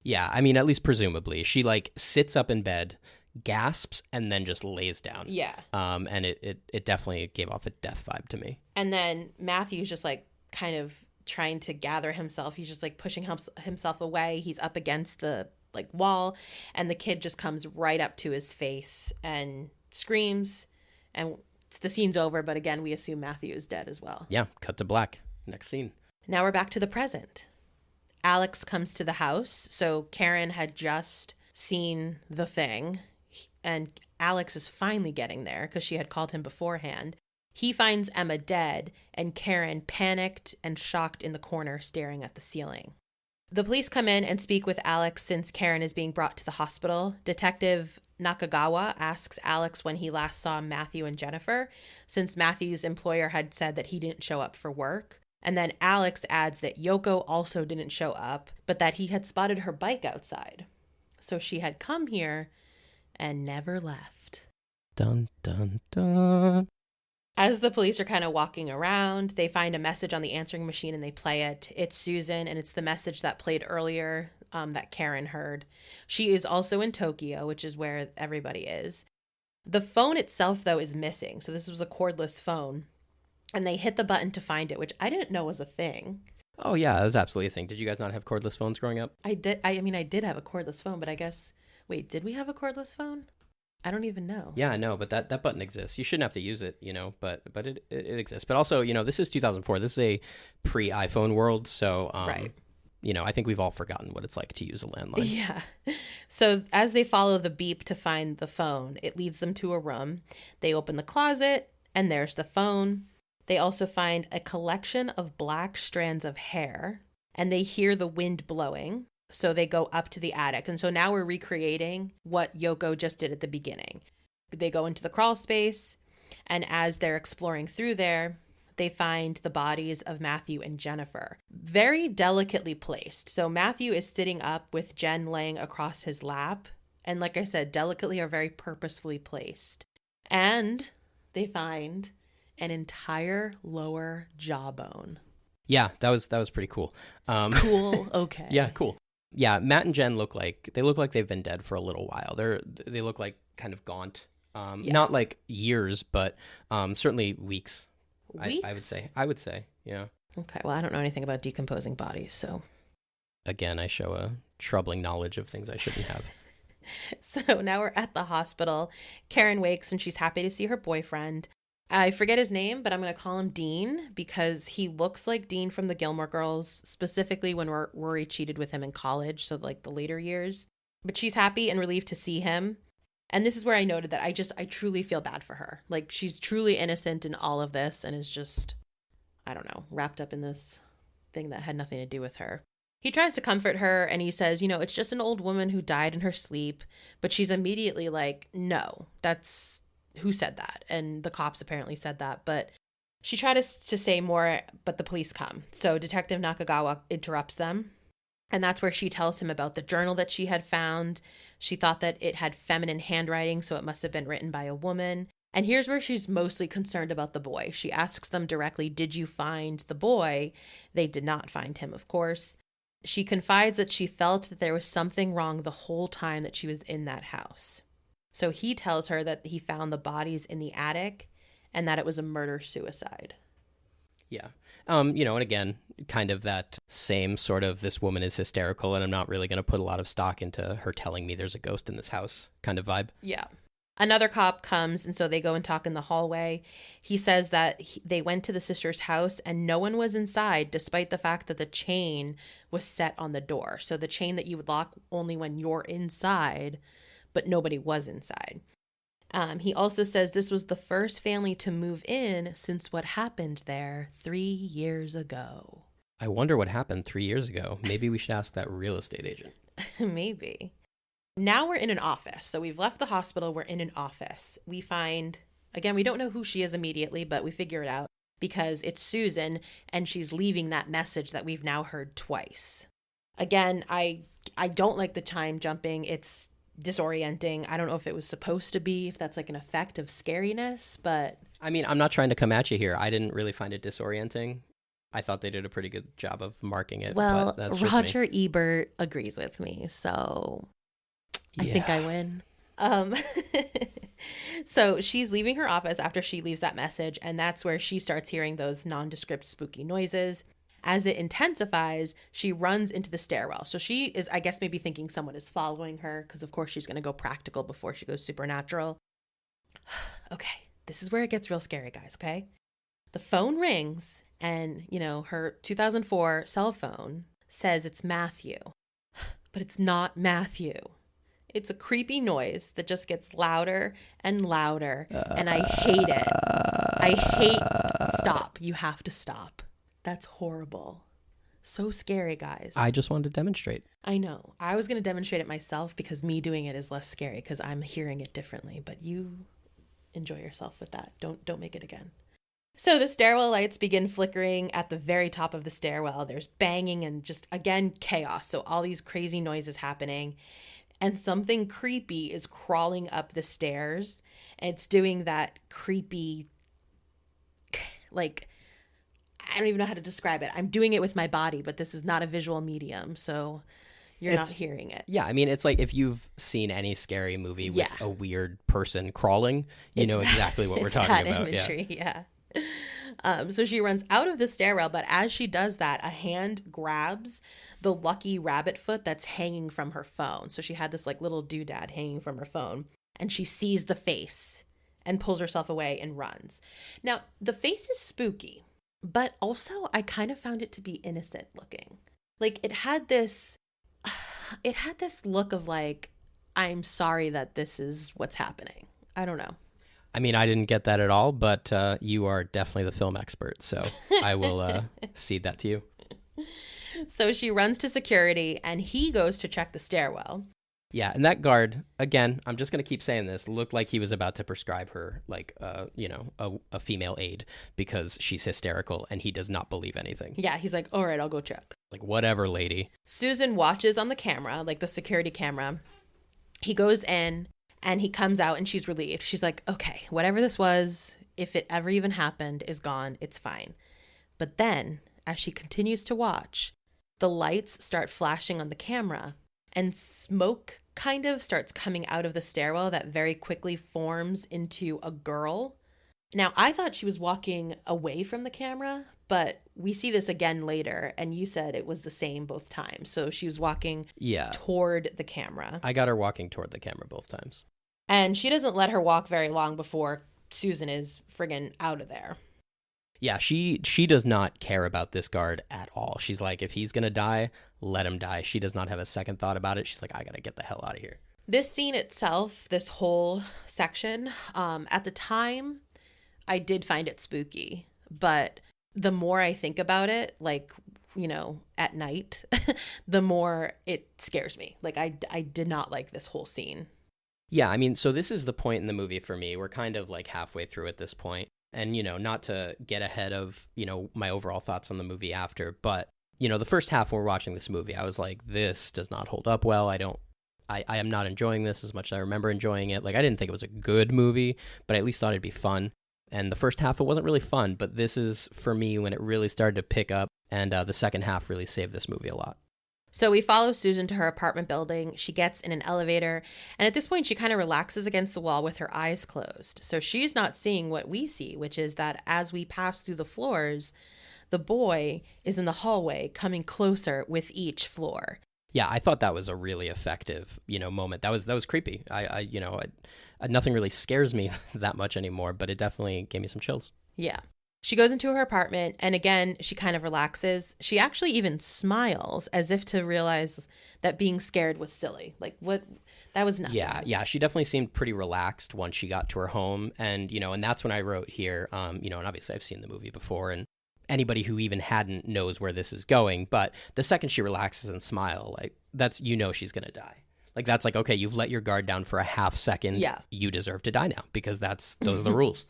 Yeah, I mean, at least presumably. She like sits up in bed, gasps, and then just lays down. Yeah. And it definitely gave off a death vibe to me. And then Matthew's just like kind of trying to gather himself. He's just like pushing himself away. He's up against the like wall, and the kid just comes right up to his face and screams, and the scene's over. But again, we assume Matthew is dead as well. Yeah, cut to black. Next scene. Now we're back to the present. Alex comes to the house. So Karen had just seen the thing, and Alex is finally getting there because she had called him beforehand. He finds Emma dead and Karen panicked and shocked in the corner staring at the ceiling. The police come in and speak with Alex since Karen is being brought to the hospital. Detective Nakagawa asks Alex when he last saw Matthew and Jennifer, since Matthew's employer had said that he didn't show up for work. And then Alex adds that Yoko also didn't show up, but that he had spotted her bike outside. So she had come here and never left. Dun, dun, dun. As the police are kind of walking around, they find a message on the answering machine and they play it. It's Susan, and it's the message that played earlier that Karen heard. She is also in Tokyo, which is where everybody is. The phone itself, though, is missing. So this was a cordless phone. And they hit the button to find it, which I didn't know was a thing. Oh, yeah, that was absolutely a thing. Did you guys not have cordless phones growing up? I did. I mean, I did have a cordless phone, but I guess... Wait, did we have a cordless phone? I don't even know. Yeah, no, but that button exists. You shouldn't have to use it, but it exists. But also, this is 2004. This is a pre-iPhone world, so Right. I think we've all forgotten what it's like to use a landline. Yeah. So as they follow the beep to find the phone, it leads them to a room. They open the closet, and there's the phone. They also find a collection of black strands of hair, and they hear the wind blowing. So they go up to the attic. And so now we're recreating what Yoko just did at the beginning. They go into the crawl space, and as they're exploring through there, they find the bodies of Matthew and Jennifer, very delicately placed. So Matthew is sitting up with Jen laying across his lap. And like I said, delicately or very purposefully placed. And they find an entire lower jawbone. Yeah, that was pretty cool. Cool. Okay. Yeah, cool. Yeah, Matt and Jen look like they've been dead for a little while. They look like kind of gaunt. Not like years, but certainly weeks. Weeks? I would say, yeah. Okay, well, I don't know anything about decomposing bodies, so. Again, I show a troubling knowledge of things I shouldn't have. So now we're at the hospital. Karen wakes and she's happy to see her boyfriend. I forget his name, but I'm going to call him Dean because he looks like Dean from the Gilmore Girls, specifically when Rory cheated with him in college, so like the later years. But she's happy and relieved to see him. And this is where I noted that I truly feel bad for her. Like, she's truly innocent in all of this and is just, I don't know, wrapped up in this thing that had nothing to do with her. He tries to comfort her and he says, it's just an old woman who died in her sleep. But she's immediately like, no, that's who said that. And the cops apparently said that. But she tries to say more, but the police come. So Detective Nakagawa interrupts them. And that's where she tells him about the journal that she had found. She thought that it had feminine handwriting, so it must have been written by a woman. And here's where she's mostly concerned about the boy. She asks them directly, did you find the boy? They did not find him, of course. She confides that she felt that there was something wrong the whole time that she was in that house. So he tells her that he found the bodies in the attic and that it was a murder-suicide. Yeah. And again, kind of that same sort of this woman is hysterical and I'm not really going to put a lot of stock into her telling me there's a ghost in this house kind of vibe. Yeah. Another cop comes, and so they go and talk in the hallway. He says that they went to the sister's house and no one was inside, despite the fact that the chain was set on the door. So the chain that you would lock only when you're inside, but nobody was inside. He also says this was the first family to move in since what happened there 3 years ago. I wonder what happened 3 years ago. Maybe we should ask that real estate agent. Maybe. Now we're in an office. So we've left the hospital. We're in an office. We find, again, we don't know who she is immediately, but we figure it out because it's Susan and she's leaving that message that we've now heard twice. Again, I don't like the time jumping. It's disorienting. I don't know if it was supposed to be, if that's like an effect of scariness, but I mean, I'm not trying to come at you here. I didn't really find it disorienting. I thought they did a pretty good job of marking it. Well, but that's just Roger me. Ebert agrees with me, so I Yeah. think I win. So she's leaving her office after she leaves that message, and that's where she starts hearing those nondescript spooky noises. As it intensifies, she runs into the stairwell. So she is, I guess, maybe thinking someone is following her because, of course, she's going to go practical before she goes supernatural. Okay, this is where it gets real scary, guys, okay? The phone rings, and, her 2004 cell phone says it's Matthew. But it's not Matthew. It's a creepy noise that just gets louder and louder, and I hate it. Stop. You have to stop. That's horrible. So scary, guys. I just wanted to demonstrate. I know. I was going to demonstrate it myself because me doing it is less scary because I'm hearing it differently, but you enjoy yourself with that. Don't make it again. So the stairwell lights begin flickering at the very top of the stairwell. There's banging and just, again, chaos. So all these crazy noises happening. And something creepy is crawling up the stairs. And it's doing that creepy, like, I don't even know how to describe it. I'm doing it with my body, but this is not a visual medium, so you're not hearing it. Yeah, I mean, it's like if you've seen any scary movie with Yeah. a weird person crawling, you know exactly what we're talking about. Imagery, yeah. So she runs out of the stairwell, but as she does that, a hand grabs the lucky rabbit foot that's hanging from her phone. So she had this like little doodad hanging from her phone. and she sees the face and pulls herself away and runs. Now, the face is spooky, but also I kind of found it to be innocent looking. Like it had this look of like, I'm sorry that this is what's happening. I don't know. I mean, I didn't get that at all, but you are definitely the film expert, so I will cede that to you. So she runs to security, and he goes to check the stairwell. Yeah, and that guard, again, I'm just going to keep saying this, looked like he was about to prescribe her, like, a female aid because she's hysterical, and he does not believe anything. Yeah, he's like, all right, I'll go check. Like, whatever, lady. Susan watches on the camera, like the security camera. He goes in, and he comes out, and she's relieved. She's like, okay, whatever this was, if it ever even happened, is gone. It's fine. But then, as she continues to watch, the lights start flashing on the camera, and smoke kind of starts coming out of the stairwell that very quickly forms into a girl. Now, I thought she was walking away from the camera, but we see this again later, and you said it was the same both times. So she was walking toward the camera. I got her walking toward the camera both times. And she doesn't let her walk very long before Susan is friggin' out of there. Yeah, she does not care about this guard at all. She's like, if he's going to die, let him die. She does not have a second thought about it. She's like, I got to get the hell out of here. This scene itself, this whole section, at the time, I did find it spooky. But the more I think about it, like, you know, at night, the more it scares me. Like, I did not like this whole scene. Yeah, I mean, so this is the point in the movie for me. We're kind of like halfway through at this point. And, you know, not to get ahead of, you know, my overall thoughts on the movie after, but, you know, the first half when we're watching this movie, I was like, this does not hold up well. I am not enjoying this as much as I remember enjoying it. Like, I didn't think it was a good movie, but I at least thought it'd be fun. And the first half, it wasn't really fun, but this is, for me, when it really started to pick up, and the second half really saved this movie a lot. So we follow Susan to her apartment building. She gets in an elevator. And at this point, she kind of relaxes against the wall with her eyes closed. So she's not seeing what we see, which is that as we pass through the floors, the boy is in the hallway coming closer with each floor. Yeah, I thought that was a really effective, you know, moment. That was creepy. Nothing really scares me that much anymore, but it definitely gave me some chills. Yeah. She goes into her apartment, and again, she kind of relaxes. She actually even smiles as if to realize that being scared was silly. Like, what? That was nothing. Yeah. She definitely seemed pretty relaxed once she got to her home. And, you know, and that's when I wrote here, you know, and obviously I've seen the movie before, and anybody who even hadn't knows where this is going. But the second she relaxes and smile, like, that's, you know, she's going to die. Like, that's like, okay, you've let your guard down for a half second. Yeah. You deserve to die now because those are the rules.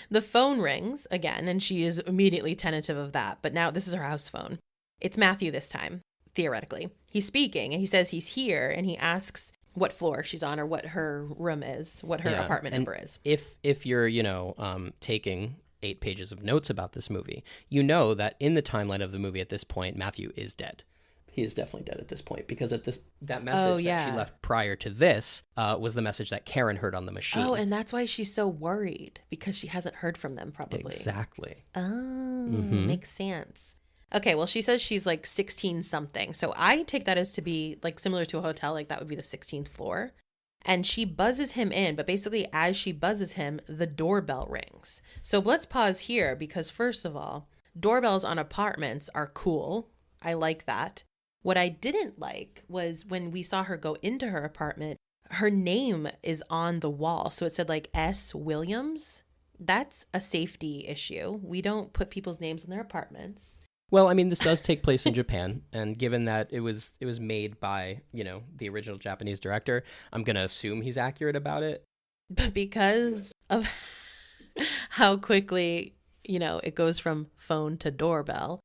The phone rings again, and she is immediately tentative of that. But now this is her house phone. It's Matthew this time, theoretically. He's speaking, and he says he's here, and he asks what floor she's on or what her room is, what her apartment number is. If you're, you know, taking 8 pages of notes about this movie, you know that in the timeline of the movie at this point, Matthew is dead. He is definitely dead at this point because that message that she left prior to this was the message that Karen heard on the machine. Oh, and that's why she's so worried because she hasn't heard from them probably. Exactly. Oh, makes sense. Okay, well, she says she's like 16 something. So I take that as to be like similar to a hotel, like that would be the 16th floor. And she buzzes him in, but basically as she buzzes him, the doorbell rings. So let's pause here because first of all, doorbells on apartments are cool. I like that. What I didn't like was when we saw her go into her apartment, her name is on the wall. So it said like S. Williams. That's a safety issue. We don't put people's names in their apartments. Well, I mean, this does take place in Japan, and given that it was made by, you know, the original Japanese director, I'm going to assume he's accurate about it. But because of how quickly, you know, it goes from phone to doorbell,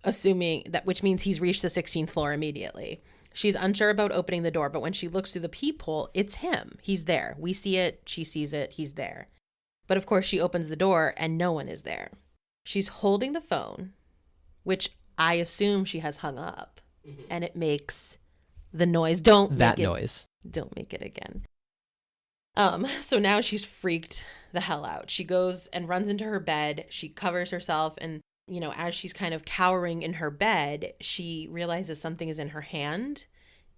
assuming that, which means he's reached the 16th floor immediately. She's unsure about opening the door, but when she looks through the peephole, it's him. He's there. We see it. She sees it. He's there. But of course, she opens the door and no one is there. She's holding the phone, which I assume she has hung up, and it makes the noise. Don't make it again. So now she's freaked the hell out. She goes and runs into her bed. She covers herself, and you know, as she's kind of cowering in her bed, she realizes something is in her hand.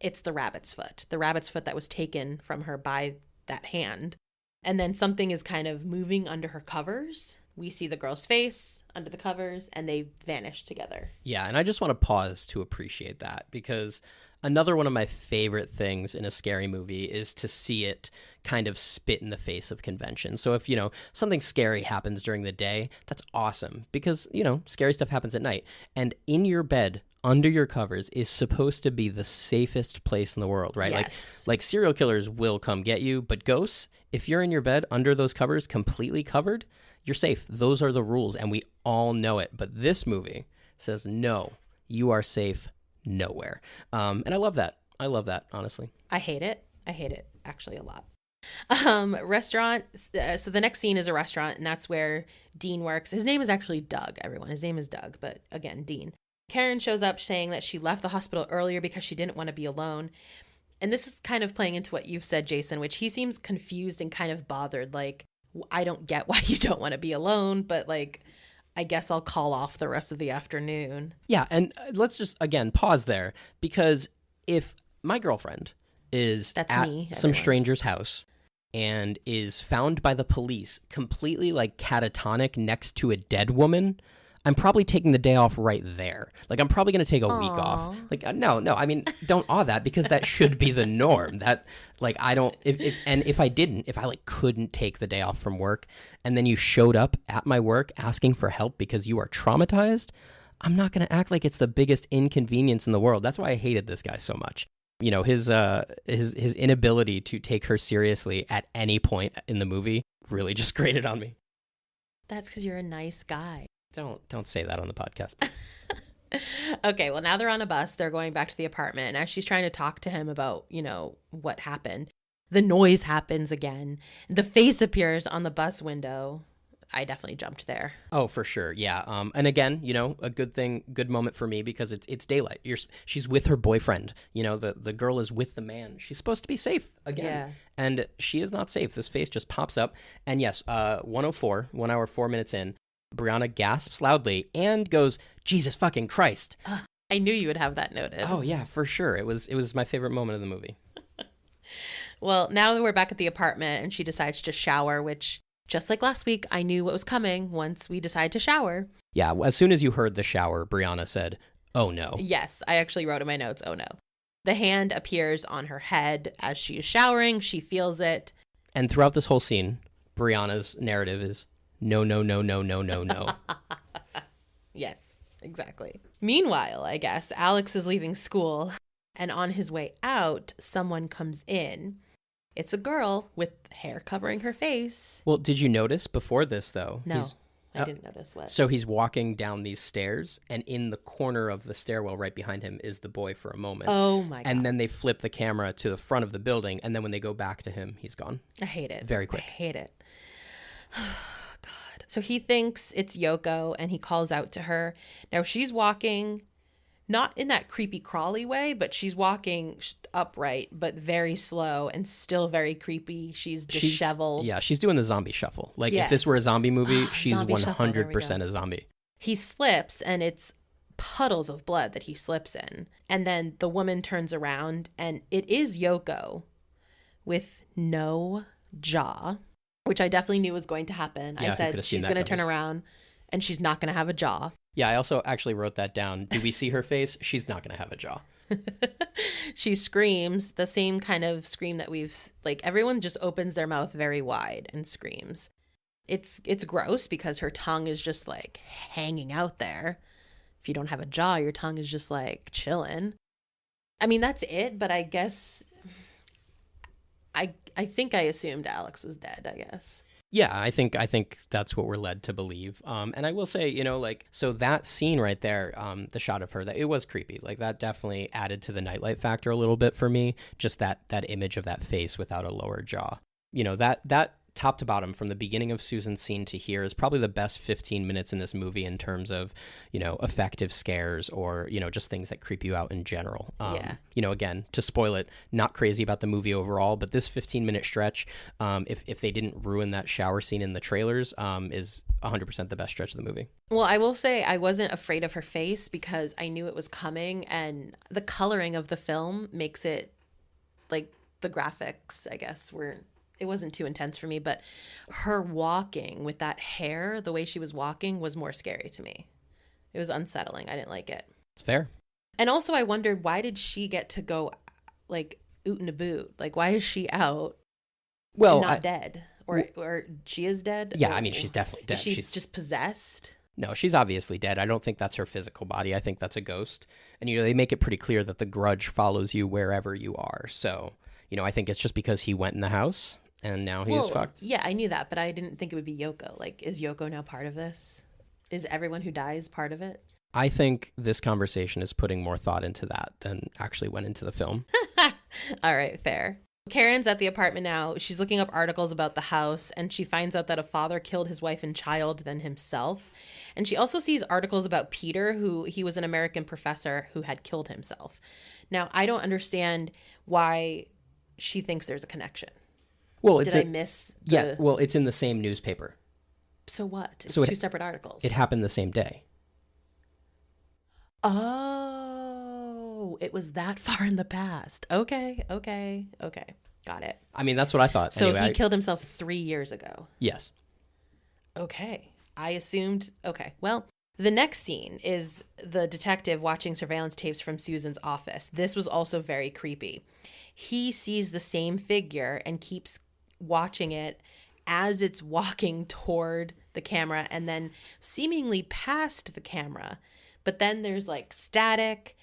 It's the rabbit's foot that was taken from her by that hand. And then something is kind of moving under her covers. We see the girl's face under the covers, and they vanish together. Yeah, and I just want to pause to appreciate that, because another one of my favorite things in a scary movie is to see it kind of spit in the face of convention. So if, something scary happens during the day, that's awesome, because, scary stuff happens at night. And in your bed, under your covers, is supposed to be the safest place in the world, right? Yes. Like serial killers will come get you, but ghosts, if you're in your bed under those covers, completely covered, you're safe. Those are the rules, and we all know it. But this movie says, no, you are safe nowhere. And I love that. Honestly. I hate it actually a lot. Restaurant. So the next scene is a restaurant, and that's where Dean works. His name is actually Doug, everyone. His name is Doug, but again, Dean. Karen shows up saying that she left the hospital earlier because she didn't want to be alone. And this is kind of playing into what you've said, Jason, which he seems confused and kind of bothered. Like, I don't get why you don't want to be alone, but like, I guess I'll call off the rest of the afternoon. Yeah, and let's just, again, pause there, because if my girlfriend is some stranger's house and is found by the police completely like catatonic next to a dead woman, I'm probably taking the day off right there. Like, I'm probably going to take a week off. Like, no, I mean, don't awe that, because that should be the norm. That, like, I don't, if I like couldn't take the day off from work, and then you showed up at my work asking for help because you are traumatized, I'm not going to act like it's the biggest inconvenience in the world. That's why I hated this guy so much. His inability to take her seriously at any point in the movie really just grated on me. That's because you're a nice guy. Don't say that on the podcast. Okay, well, now they're on a bus. They're going back to the apartment. And as she's trying to talk to him about, what happened, the noise happens again. The face appears on the bus window. I definitely jumped there. Oh, for sure. Yeah. And again, a good moment for me, because it's daylight. She's with her boyfriend. The girl is with the man. She's supposed to be safe again. Yeah. And she is not safe. This face just pops up. And yes, 1:04, 1 hour, 4 minutes in, Briana gasps loudly and goes, Jesus fucking Christ. I knew you would have that noted. Oh, yeah, for sure. It was my favorite moment of the movie. Well, now that we're back at the apartment and she decides to shower, which, just like last week, I knew what was coming once we decide to shower. Yeah, as soon as you heard the shower, Briana said, oh no. Yes, I actually wrote in my notes, oh no. The hand appears on her head as she is showering. She feels it. And throughout this whole scene, Briana's narrative is, no, no, no, no, no, no, no. Yes, exactly. Meanwhile, I guess, Alex is leaving school, and on his way out, someone comes in. It's a girl with hair covering her face. Well, did you notice before this, though? No, I didn't notice what. So he's walking down these stairs, and in the corner of the stairwell right behind him is the boy for a moment. Oh, my God. And then they flip the camera to the front of the building, and then when they go back to him, he's gone. I hate it. Very quick. I hate it. So he thinks it's Yoko, and he calls out to her. Now she's walking, not in that creepy crawly way, but she's walking upright, but very slow and still very creepy. She's disheveled. She's doing the zombie shuffle. Like, yes. If this were a zombie movie, she's 100% a zombie. He slips, and it's puddles of blood that he slips in. And then the woman turns around, and it is Yoko with no jaw, which I definitely knew was going to happen. Yeah, I said she's going to turn around and she's not going to have a jaw. Yeah, I also actually wrote that down. Do we see her face? She's not going to have a jaw. She screams the same kind of scream that everyone just opens their mouth very wide and screams. It's gross because her tongue is just like hanging out there. If you don't have a jaw, your tongue is just like chilling. I mean, that's it, but I guess I think I assumed Alex was dead, I guess. Yeah, I think that's what we're led to believe. And I will say, so that scene right there, the shot of her, that it was creepy. Like, that definitely added to the nightlight factor a little bit for me. Just that image of that face without a lower jaw. That top to bottom, from the beginning of Susan's scene to here, is probably the best 15 minutes in this movie in terms of, effective scares or, just things that creep you out in general. Again, to spoil it, not crazy about the movie overall, but this 15-minute stretch, if they didn't ruin that shower scene in the trailers, is 100% the best stretch of the movie. Well, I will say I wasn't afraid of her face because I knew it was coming, and the coloring of the film makes it, like, the graphics, I guess, were it wasn't too intense for me, but her walking with that hair, the way she was walking was more scary to me. It was unsettling. I didn't like it. It's fair. And also I wondered, why did she get to go like oot and a boot? Like, why is she out Well, and not dead? Or she is dead? Yeah, Or I mean, she's definitely dead. She's just possessed? No, she's obviously dead. I don't think that's her physical body. I think that's a ghost. And, they make it pretty clear that the grudge follows you wherever you are. So, I think it's just because he went in the house and now he's fucked. Yeah, I knew that, but I didn't think it would be Yoko. Like, is Yoko now part of this? Is everyone who dies part of it? I think this conversation is putting more thought into that than actually went into the film. All right, fair. Karen's at the apartment now. She's looking up articles about the house, and she finds out that a father killed his wife and child, then himself. And she also sees articles about Peter, who he was an American professor who had killed himself. Now, I don't understand why she thinks there's a connection. Well, Did I miss the... Yeah, well, it's in the same newspaper. So what? It's So two separate articles. It happened the same day. Oh, it was that far in the past. Okay. Got it. I mean, that's what I thought. So anyway, he killed himself 3 years ago. Yes. Okay. I assumed. Okay. Well, the next scene is the detective watching surveillance tapes from Susan's office. This was also very creepy. He sees the same figure and keeps watching it as it's walking toward the camera and then seemingly past the camera. But then there's like static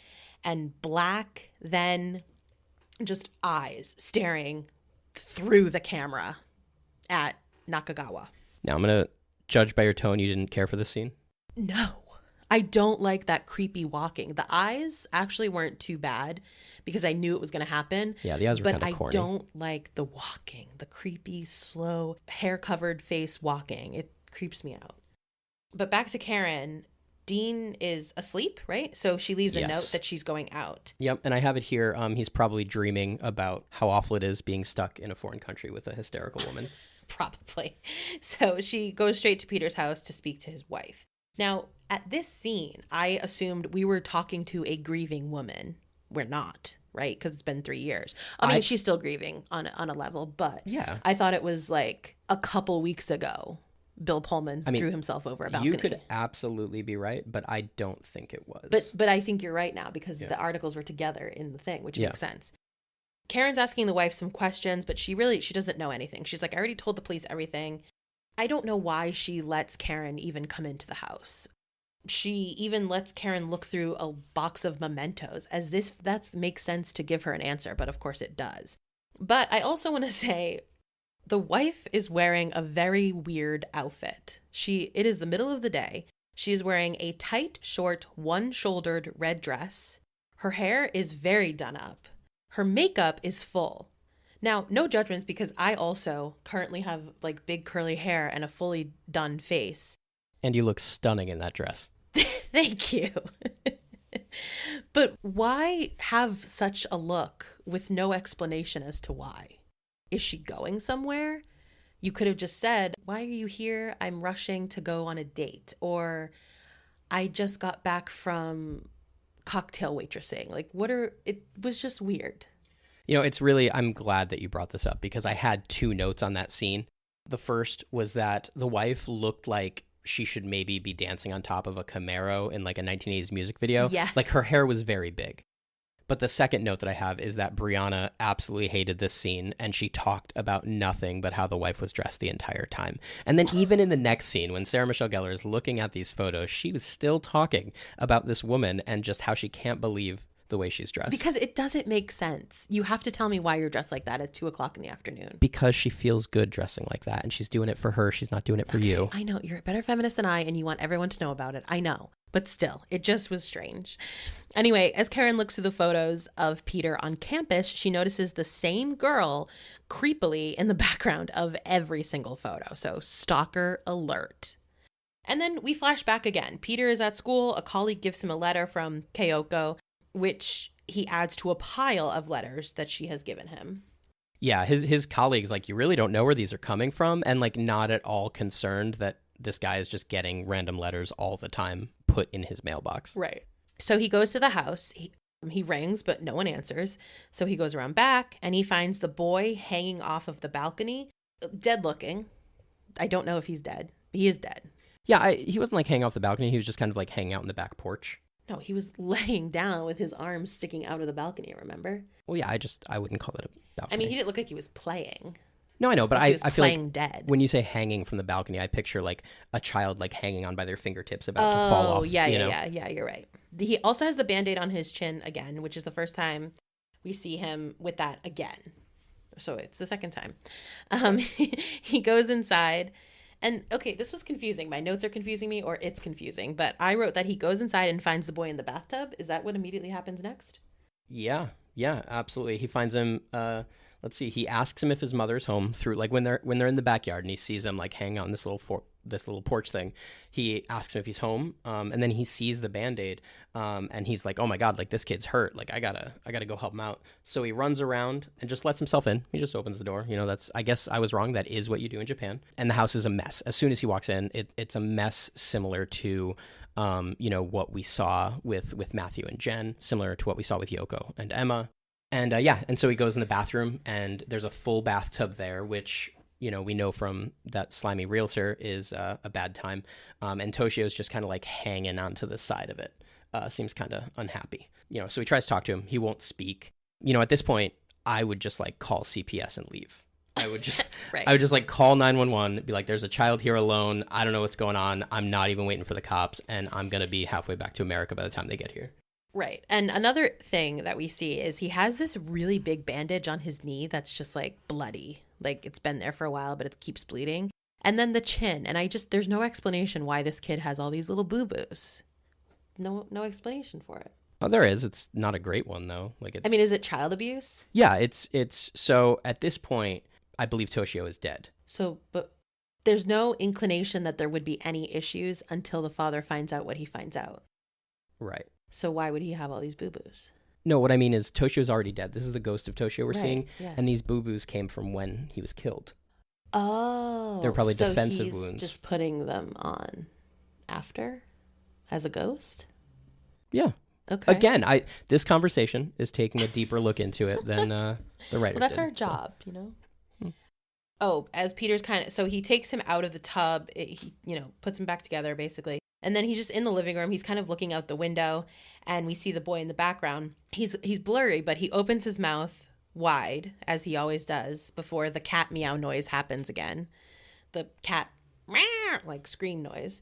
and black, then just eyes staring through the camera at Nakagawa. Now, I'm going to judge by your tone you didn't care for this scene. No, I don't like that creepy walking. The eyes actually weren't too bad because I knew it was going to happen. Yeah, the eyes were kind of corny. But I don't like the walking, the creepy, slow, hair-covered face walking. It creeps me out. But back to Karen. Dean is asleep, right? So she leaves a note that she's going out. Yep, and I have it here. He's probably dreaming about how awful it is being stuck in a foreign country with a hysterical woman. Probably. So she goes straight to Peter's house to speak to his wife. Now, at this scene, I assumed we were talking to a grieving woman. We're not, right? Because it's been 3 years. I mean, she's still grieving on a level, but yeah. I thought it was like a couple weeks ago. Bill Pullman threw himself over a balcony. You could absolutely be right, but I don't think it was. But I think you're right now because the articles were together in the thing, which makes sense. Karen's asking the wife some questions, but she doesn't know anything. She's like, I already told the police everything. I don't know why she lets Karen even come into the house. She even lets Karen look through a box of mementos as this that makes sense to give her an answer, but of course it does. But I also want to say, the wife is wearing a very weird outfit. It is the middle of the day. She is wearing a tight, short, one-shouldered red dress. Her hair is very done up. Her makeup is full. Now, no judgments because I also currently have like big curly hair and a fully done face. And you look stunning in that dress. Thank you. But why have such a look with no explanation as to why? Is she going somewhere? You could have just said, why are you here? I'm rushing to go on a date. Or I just got back from cocktail waitressing. Like, it was just weird. I'm glad that you brought this up because I had 2 notes on that scene. The first was that the wife looked like she should maybe be dancing on top of a Camaro in like a 1980s music video. Yes. Like her hair was very big. But the second note that I have is that Briana absolutely hated this scene and she talked about nothing but how the wife was dressed the entire time. And then even in the next scene, when Sarah Michelle Gellar is looking at these photos, she was still talking about this woman and just how she can't believe the way she's dressed. Because it doesn't make sense. You have to tell me why you're dressed like that at 2:00 in the afternoon. Because she feels good dressing like that and she's doing it for her. She's not doing it for you. I know. You're a better feminist than I and you want everyone to know about it. I know. But still, it just was strange. Anyway, as Karen looks through the photos of Peter on campus, she notices the same girl creepily in the background of every single photo. So stalker alert. And then we flash back again. Peter is at school. A colleague gives him a letter from Kyoko, which he adds to a pile of letters that she has given him. Yeah, his colleagues, like, you really don't know where these are coming from, and like not at all concerned that this guy is just getting random letters all the time put in his mailbox. Right. So he goes to the house. He rings, but no one answers. So he goes around back and he finds the boy hanging off of the balcony, dead looking. I don't know if he's dead. He is dead. Yeah, he wasn't like hanging off the balcony. He was just kind of like hanging out in the back porch. No, he was laying down with his arms sticking out of the balcony, remember? Well, yeah, I wouldn't call it a balcony. I mean, he didn't look like he was playing. No, I know, but He was I feel playing like dead. when you say hanging from the balcony, I picture like a child like hanging on by their fingertips about to fall off. Oh, yeah, you're right. He also has the Band-Aid on his chin again, which is the first time we see him with that again. So it's the second time. He goes inside. And, okay, this was confusing. My notes are confusing me, or it's confusing. But I wrote that he goes inside and finds the boy in the bathtub. Is that what immediately happens next? Yeah, absolutely. He finds him. Let's see. He asks him if his mother's home through like when they're in the backyard, and he sees him like hang on this little porch thing. He asks him if he's home, and then he sees the Band-Aid, and he's like, "Oh my God, like this kid's hurt. Like I gotta go help him out." So he runs around and just lets himself in. He just opens the door. I guess I was wrong. That is what you do in Japan. And the house is a mess. As soon as he walks in, it's a mess similar to what we saw with Matthew and Jen, similar to what we saw with Yoko and Emma. And and so he goes in the bathroom, and there's a full bathtub there, which, we know from that slimy realtor is a bad time. And Toshio's just kind of like hanging onto the side of it. Seems kind of unhappy. So he tries to talk to him. He won't speak. At this point, I would just like call CPS and leave. I would just Right. I would just like call 911, be like, there's a child here alone. I don't know what's going on. I'm not even waiting for the cops, and I'm going to be halfway back to America by the time they get here. Right. And another thing that we see is he has this really big bandage on his knee that's just like bloody. Like it's been there for a while, but it keeps bleeding. And then the chin. And there's no explanation why this kid has all these little boo-boos. No explanation for it. Oh, there is. It's not a great one though. Is it child abuse? Yeah, it's so at this point, I believe Toshio is dead. So, but there's no inclination that there would be any issues until the father finds out what he finds out. Right. So why would he have all these boo-boos? No, what I mean is Toshio's already dead. This is the ghost of Toshio we're seeing. Yeah. And these boo-boos came from when he was killed. Oh. They're probably so defensive he's wounds. just putting them on after as a ghost? Yeah. Okay. Again, this conversation is taking a deeper look into it than the writer Well, that's did, our so. job, Oh, as Peter's so he takes him out of the tub, he puts him back together basically. And then he's just in the living room. He's kind of looking out the window, and we see the boy in the background. He's blurry, but he opens his mouth wide, as he always does, before the cat meow noise happens again. The cat like scream noise.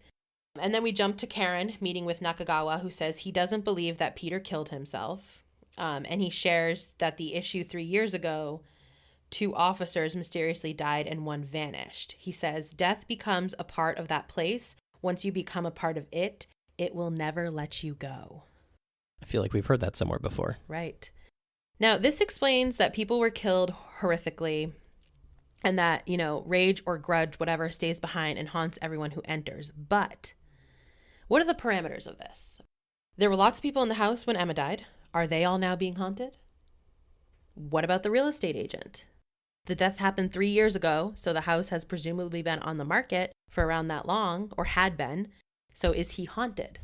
And then we jump to Karen meeting with Nakagawa, who says he doesn't believe that Peter killed himself. And he shares that the issue 3 years ago, 2 officers mysteriously died and 1 vanished. He says death becomes a part of that place. Once you become a part of it, it will never let you go. I feel like we've heard that somewhere before. Right. Now, this explains that people were killed horrifically and that, rage or grudge, whatever, stays behind and haunts everyone who enters. But what are the parameters of this? There were lots of people in the house when Emma died. Are they all now being haunted? What about the real estate agent? The death happened 3 years ago, so the house has presumably been on the market for around that long, or had been. So is he haunted?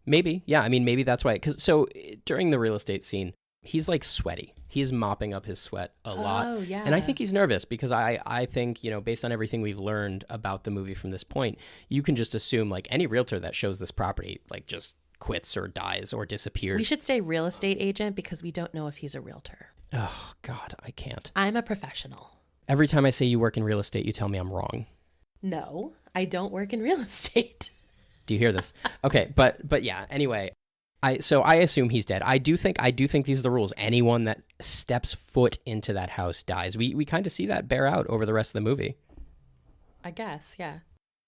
Maybe. Yeah, I mean, maybe that's why. So during the real estate scene, he's like sweaty. He's mopping up his sweat a lot. Oh, yeah. And I think he's nervous because I think, based on everything we've learned about the movie from this point, you can just assume like any realtor that shows this property, like just quits or dies or disappears. We should say real estate agent because we don't know if he's a realtor. Oh, God, I can't. I'm a professional. Every time I say you work in real estate, you tell me I'm wrong. No, I don't work in real estate. Do you hear this? Okay, but yeah, anyway, I assume he's dead. I do think these are the rules. Anyone that steps foot into that house dies. We kind of see that bear out over the rest of the movie. I guess, yeah.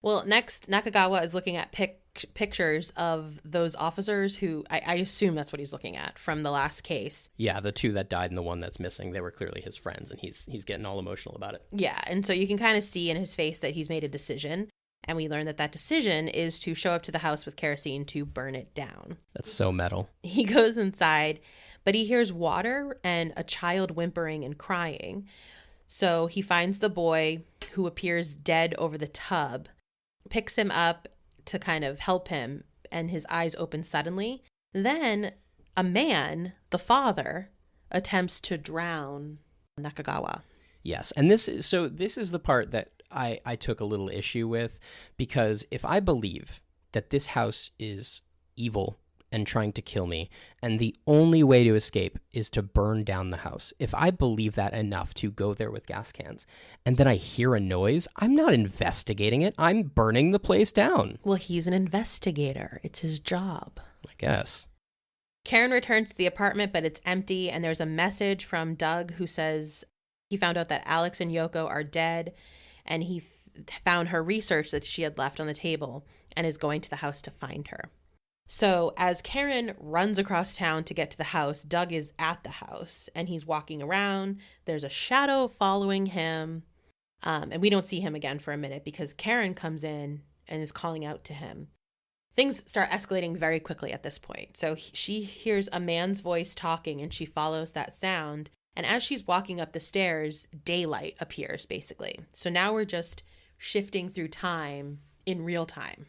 Well, next, Nakagawa is looking at pictures of those officers who, I assume that's what he's looking at from the last case. Yeah, the 2 that died and the 1 that's missing, they were clearly his friends, and he's getting all emotional about it. Yeah, and so you can kind of see in his face that he's made a decision, and we learn that decision is to show up to the house with kerosene to burn it down. That's so metal. He goes inside, but he hears water and a child whimpering and crying. So he finds the boy who appears dead over the tub, picks him up to kind of help him, and his eyes open suddenly. Then a man, the father, attempts to drown Nakagawa. Yes. And this is the part that I took a little issue with, because if I believe that this house is evil and trying to kill me, and the only way to escape is to burn down the house, if I believe that enough to go there with gas cans, and then I hear a noise, I'm not investigating it. I'm burning the place down. Well, he's an investigator. It's his job. I guess. Karen returns to the apartment, but it's empty, and there's a message from Doug who says he found out that Alex and Yoko are dead, and he found her research that she had left on the table and is going to the house to find her. So as Karen runs across town to get to the house, Doug is at the house, and he's walking around. There's a shadow following him, and we don't see him again for a minute because Karen comes in and is calling out to him. Things start escalating very quickly at this point. So she hears a man's voice talking, and she follows that sound. And as she's walking up the stairs, daylight appears, basically. So now we're just shifting through time in real time.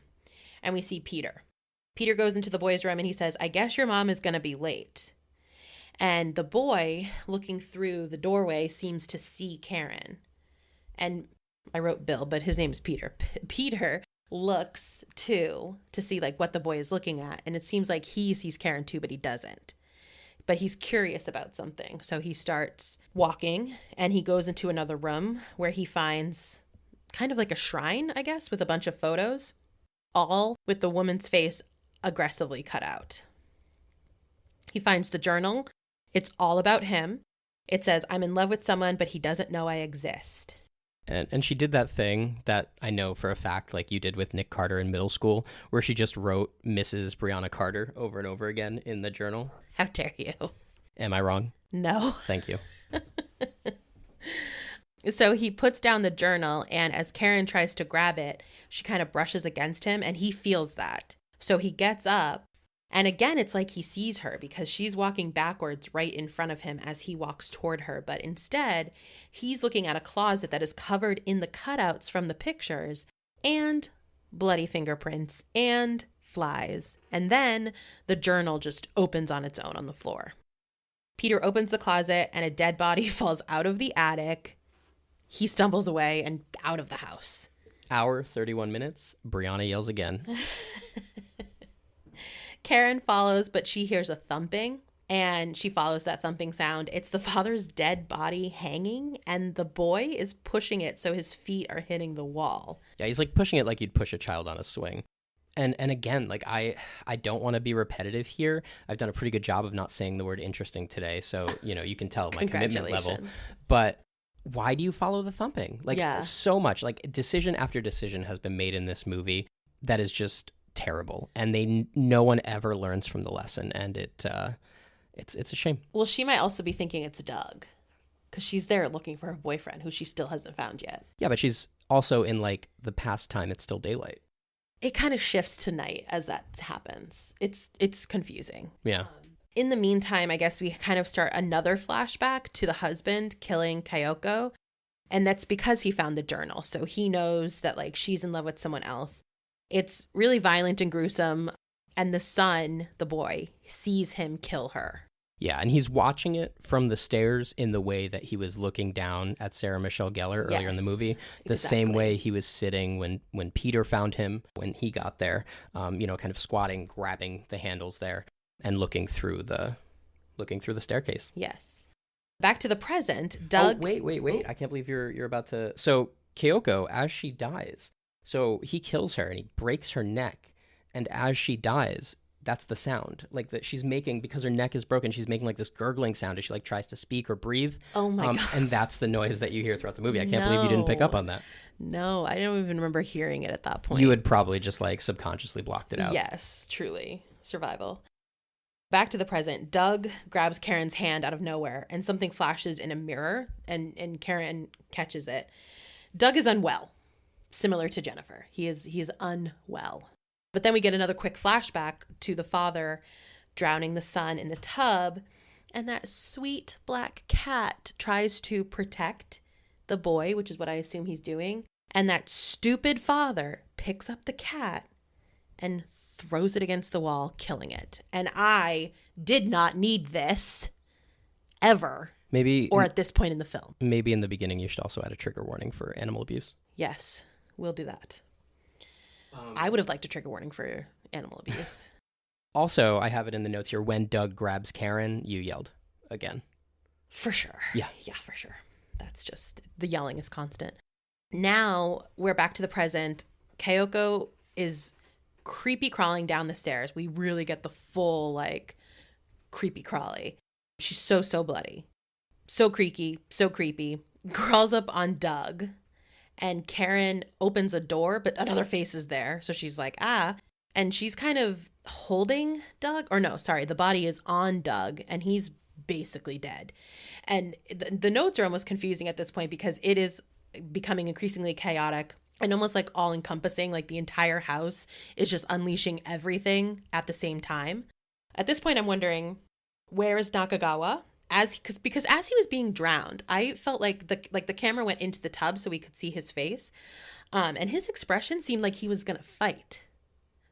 And we see Peter. Peter goes into the boy's room and he says, "I guess your mom is going to be late." And the boy, looking through the doorway, seems to see Karen. And I wrote Bill, but his name is Peter. Peter looks too to see like what the boy is looking at. And it seems like he sees Karen too, but he doesn't. But he's curious about something. So he starts walking and he goes into another room where he finds kind of like a shrine, I guess, with a bunch of photos, all with the woman's face aggressively cut out. He finds the journal. It's all about him. It says, "I'm in love with someone, but he doesn't know I exist." And she did that thing that I know for a fact, like you did with Nick Carter in middle school, where she just wrote Mrs. Briana Carter over and over again in the journal. How dare you? Am I wrong? No. Thank you. So he puts down the journal, and as Karen tries to grab it, she kind of brushes against him, and he feels that. So he gets up, and again, it's like he sees her because she's walking backwards right in front of him as he walks toward her. But instead, he's looking at a closet that is covered in the cutouts from the pictures and bloody fingerprints and flies. And then the journal just opens on its own on the floor. Peter opens the closet, and a dead body falls out of the attic. He stumbles away and out of the house. Hour, 31 minutes. Briana yells again. Karen follows, but she hears a thumping, and she follows that thumping sound. It's the father's dead body hanging, and the boy is pushing it so his feet are hitting the wall. Yeah, he's like pushing it like you'd push a child on a swing. And again, like I don't want to be repetitive here. I've done a pretty good job of not saying the word interesting today, so you can tell my commitment level. But why do you follow the thumping? Like so much, like decision after decision has been made in this movie that is just terrible, and no one ever learns from the lesson, and it's a shame. Well, she might also be thinking it's Doug because she's there looking for her boyfriend who she still hasn't found yet. Yeah, but she's also in like the past time it's still daylight. It kind of shifts to night as that happens. It's confusing. Yeah. In the meantime, I guess we kind of start another flashback to the husband killing Kyoko, and that's because he found the journal, so he knows that like she's in love with someone else. It's really violent and gruesome, and the son, the boy, sees him kill her. Yeah, and he's watching it from the stairs in the way that he was looking down at Sarah Michelle Gellar earlier in the movie. The same way he was sitting when Peter found him, when he got there, kind of squatting, grabbing the handles there, and looking through the staircase. Yes. Back to the present, Doug... Oh, wait. I can't believe you're about to... So, Kyoko, as she dies... So he kills her and he breaks her neck. And as she dies, that's the sound like that she's making, because her neck is broken. She's making like this gurgling sound as she like tries to speak or breathe. Oh my God. And that's the noise that you hear throughout the movie. I can't believe you didn't pick up on that. No, I don't even remember hearing it at that point. You had probably just like subconsciously blocked it out. Yes, truly. Survival. Back to the present, Doug grabs Karen's hand out of nowhere and something flashes in a mirror and Karen catches it. Doug is unwell. Similar to Jennifer. He is unwell. But then we get another quick flashback to the father drowning the son in the tub, and that sweet black cat tries to protect the boy, which is what I assume he's doing, and that stupid father picks up the cat and throws it against the wall, killing it. And I did not need this ever. Maybe, or at this point in the film. Maybe in the beginning you should also add a trigger warning for animal abuse. Yes, we'll do that. I would have liked a trigger warning for animal abuse. Also, I have it in the notes here. When Doug grabs Karen, you yelled again. For sure. Yeah, for sure. That's just, the yelling is constant. Now we're back to the present. Kyoko is creepy crawling down the stairs. We really get the full, like, creepy crawly. She's so bloody. So creaky, so creepy. Crawls up on Doug. And Karen opens a door, but another face is there. So she's like, ah. And she's kind of holding Doug. Or no, sorry. The body is on Doug. And he's basically dead. And the notes are almost confusing at this point because it is becoming increasingly chaotic and almost like all encompassing. Like the entire house is just unleashing everything at the same time. At this point, I'm wondering, where is Nakagawa? Because as he was being drowned, I felt like the camera went into the tub so we could see his face, and his expression seemed like he was gonna fight.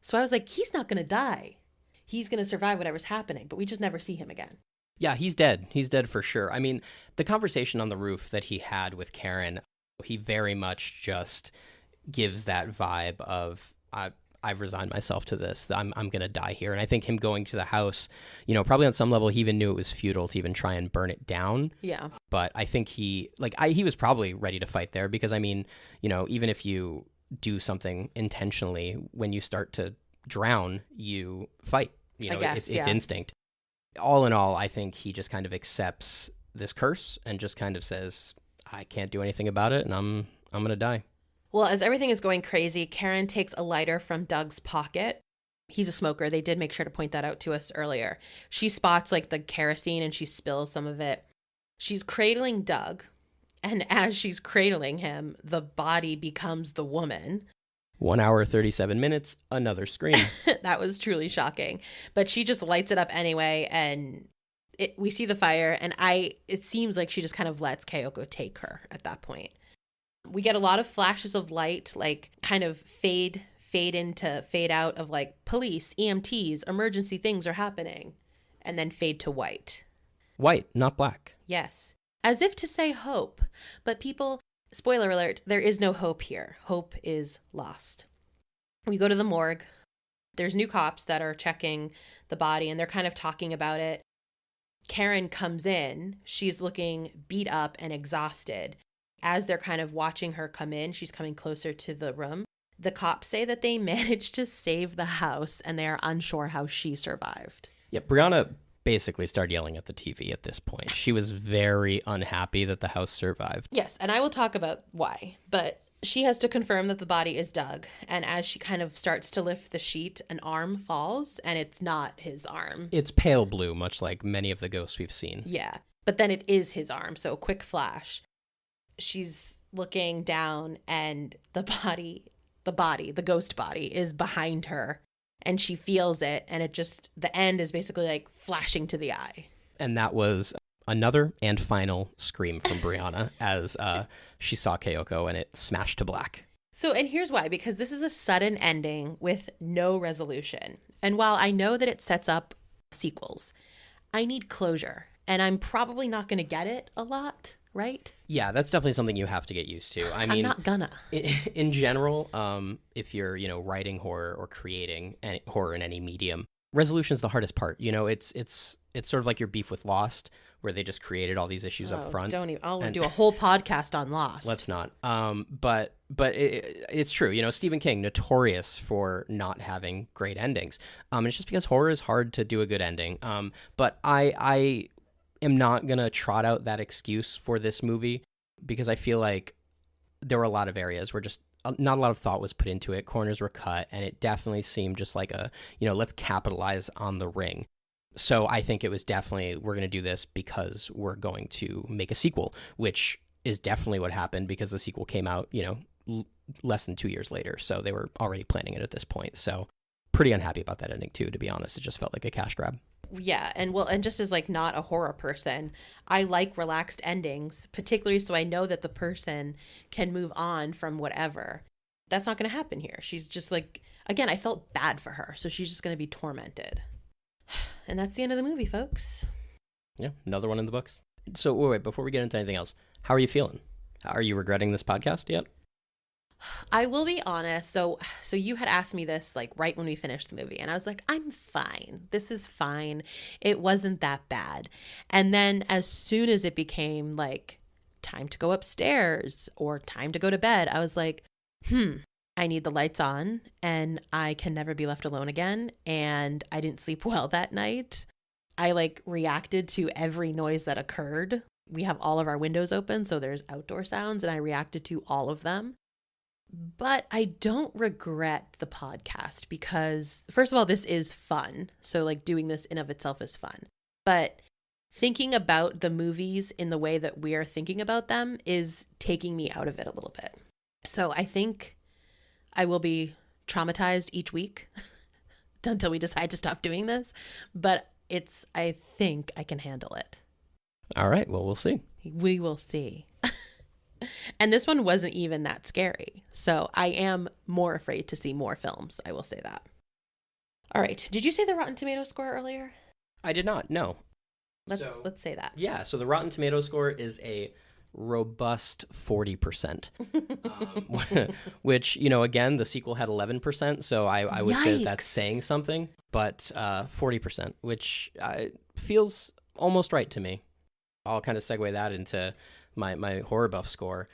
So I was like, he's not gonna die. He's gonna survive whatever's happening, but we just never see him again. Yeah, he's dead. He's dead for sure. I mean, the conversation on the roof that he had with Karen, he very much just gives that vibe of, I've resigned myself to this. I'm going to die here. And I think him going to the house, probably on some level, he even knew it was futile to even try and burn it down. Yeah. But I think he was probably ready to fight there because, I mean, even if you do something intentionally, when you start to drown, you fight. I guess, it's instinct. All in all, I think he just kind of accepts this curse and just kind of says, I can't do anything about it and I'm going to die. Well, as everything is going crazy, Karen takes a lighter from Doug's pocket. He's a smoker. They did make sure to point that out to us earlier. She spots like the kerosene and she spills some of it. She's cradling Doug. And as she's cradling him, the body becomes the woman. 1 hour, 37 minutes, another scream. That was truly shocking. But she just lights it up anyway. And we see the fire. And it seems like she just kind of lets Kyoko take her at that point. We get a lot of flashes of light, like kind of fade into fade out of like police, EMTs, emergency things are happening, and then fade to white. White, not black. Yes. As if to say hope. But people, spoiler alert, there is no hope here. Hope is lost. We go to the morgue. There's new cops that are checking the body and they're kind of talking about it. Karen comes in. She's looking beat up and exhausted. As they're kind of watching her come in, she's coming closer to the room. The cops say that they managed to save the house and they are unsure how she survived. Yeah, Briana basically started yelling at the TV at this point. She was very unhappy that the house survived. Yes, and I will talk about why. But she has to confirm that the body is Doug. And as she kind of starts to lift the sheet, an arm falls and it's not his arm. It's pale blue, much like many of the ghosts we've seen. Yeah, but then it is his arm, so a quick flash. She's looking down and the ghost body is behind her and she feels it and the end is basically like flashing to the eye. And that was another and final scream from Briana as she saw Kyoko and it smashed to black. So, and here's why, because this is a sudden ending with no resolution. And while I know that it sets up sequels, I need closure and I'm probably not going to get it a lot. Right? Yeah, that's definitely something you have to get used to. I'm not gonna. In general, if you're, writing horror or creating horror in any medium, resolution's the hardest part. It's sort of like your beef with Lost, where they just created all these issues up front. I'll do a whole podcast on Lost. Let's not. But it's true. Stephen King, notorious for not having great endings. And it's just because horror is hard to do a good ending. But I am not going to trot out that excuse for this movie because I feel like there were a lot of areas where just not a lot of thought was put into it. Corners were cut and it definitely seemed just like let's capitalize on the ring. So I think it was definitely, we're going to do this because we're going to make a sequel, which is definitely what happened because the sequel came out, less than 2 years later. So they were already planning it at this point. So pretty unhappy about that ending too, to be honest. It just felt like a cash grab. Yeah, and just as like not a horror person, I like relaxed endings, particularly so I know that the person can move on from whatever. That's not going to happen here. She's just like, again, I felt bad for her. So she's just going to be tormented. And that's the end of the movie, folks. Yeah, another one in the books. So wait, before we get into anything else, how are you feeling? Are you regretting this podcast yet? I will be honest. So you had asked me this like right when we finished the movie, and I was like, I'm fine. This is fine. It wasn't that bad. And then as soon as it became like time to go upstairs or time to go to bed, I was like, I need the lights on and I can never be left alone again. And I didn't sleep well that night. I like reacted to every noise that occurred. We have all of our windows open, so there's outdoor sounds, and I reacted to all of them. But I don't regret the podcast because, first of all, this is fun. So like doing this in of itself is fun. But thinking about the movies in the way that we are thinking about them is taking me out of it a little bit. So I think I will be traumatized each week until we decide to stop doing this. But I think I can handle it. All right. Well, we'll see. We will see. And this one wasn't even that scary. So I am more afraid to see more films. I will say that. All right. Did you say the Rotten Tomatoes score earlier? I did not. No. Let's say that. Yeah. So the Rotten Tomatoes score is a robust 40%, which, again, the sequel had 11%. So I would say that's saying something, but 40%, which feels almost right to me. I'll kind of segue that into my horror buff score.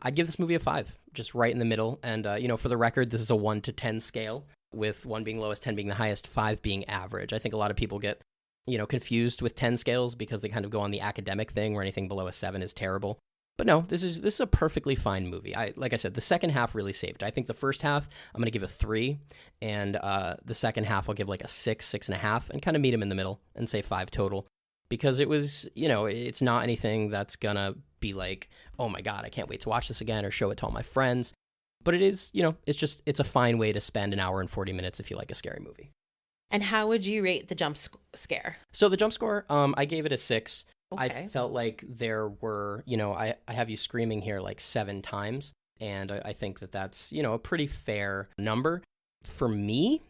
I'd give this movie a 5, just right in the middle. And, for the record, this is a 1 to 10 scale, with 1 being lowest, 10 being the highest, 5 being average. I think a lot of people get, confused with 10 scales because they kind of go on the academic thing where anything below a 7 is terrible. But no, this is a perfectly fine movie. Like I said, the second half really saved. I think the first half, I'm going to give a 3, and the second half I'll give like a 6, 6.5, and kind of meet them in the middle and say 5 total. Because it was, it's not anything that's gonna be like, oh my God, I can't wait to watch this again or show it to all my friends. But it is, it's a fine way to spend an hour and 40 minutes if you like a scary movie. And how would you rate the jump scare? So the jump score, I gave it a 6. Okay. I felt like there were, I have you screaming here like 7 times. And I think that's, a pretty fair number. For me,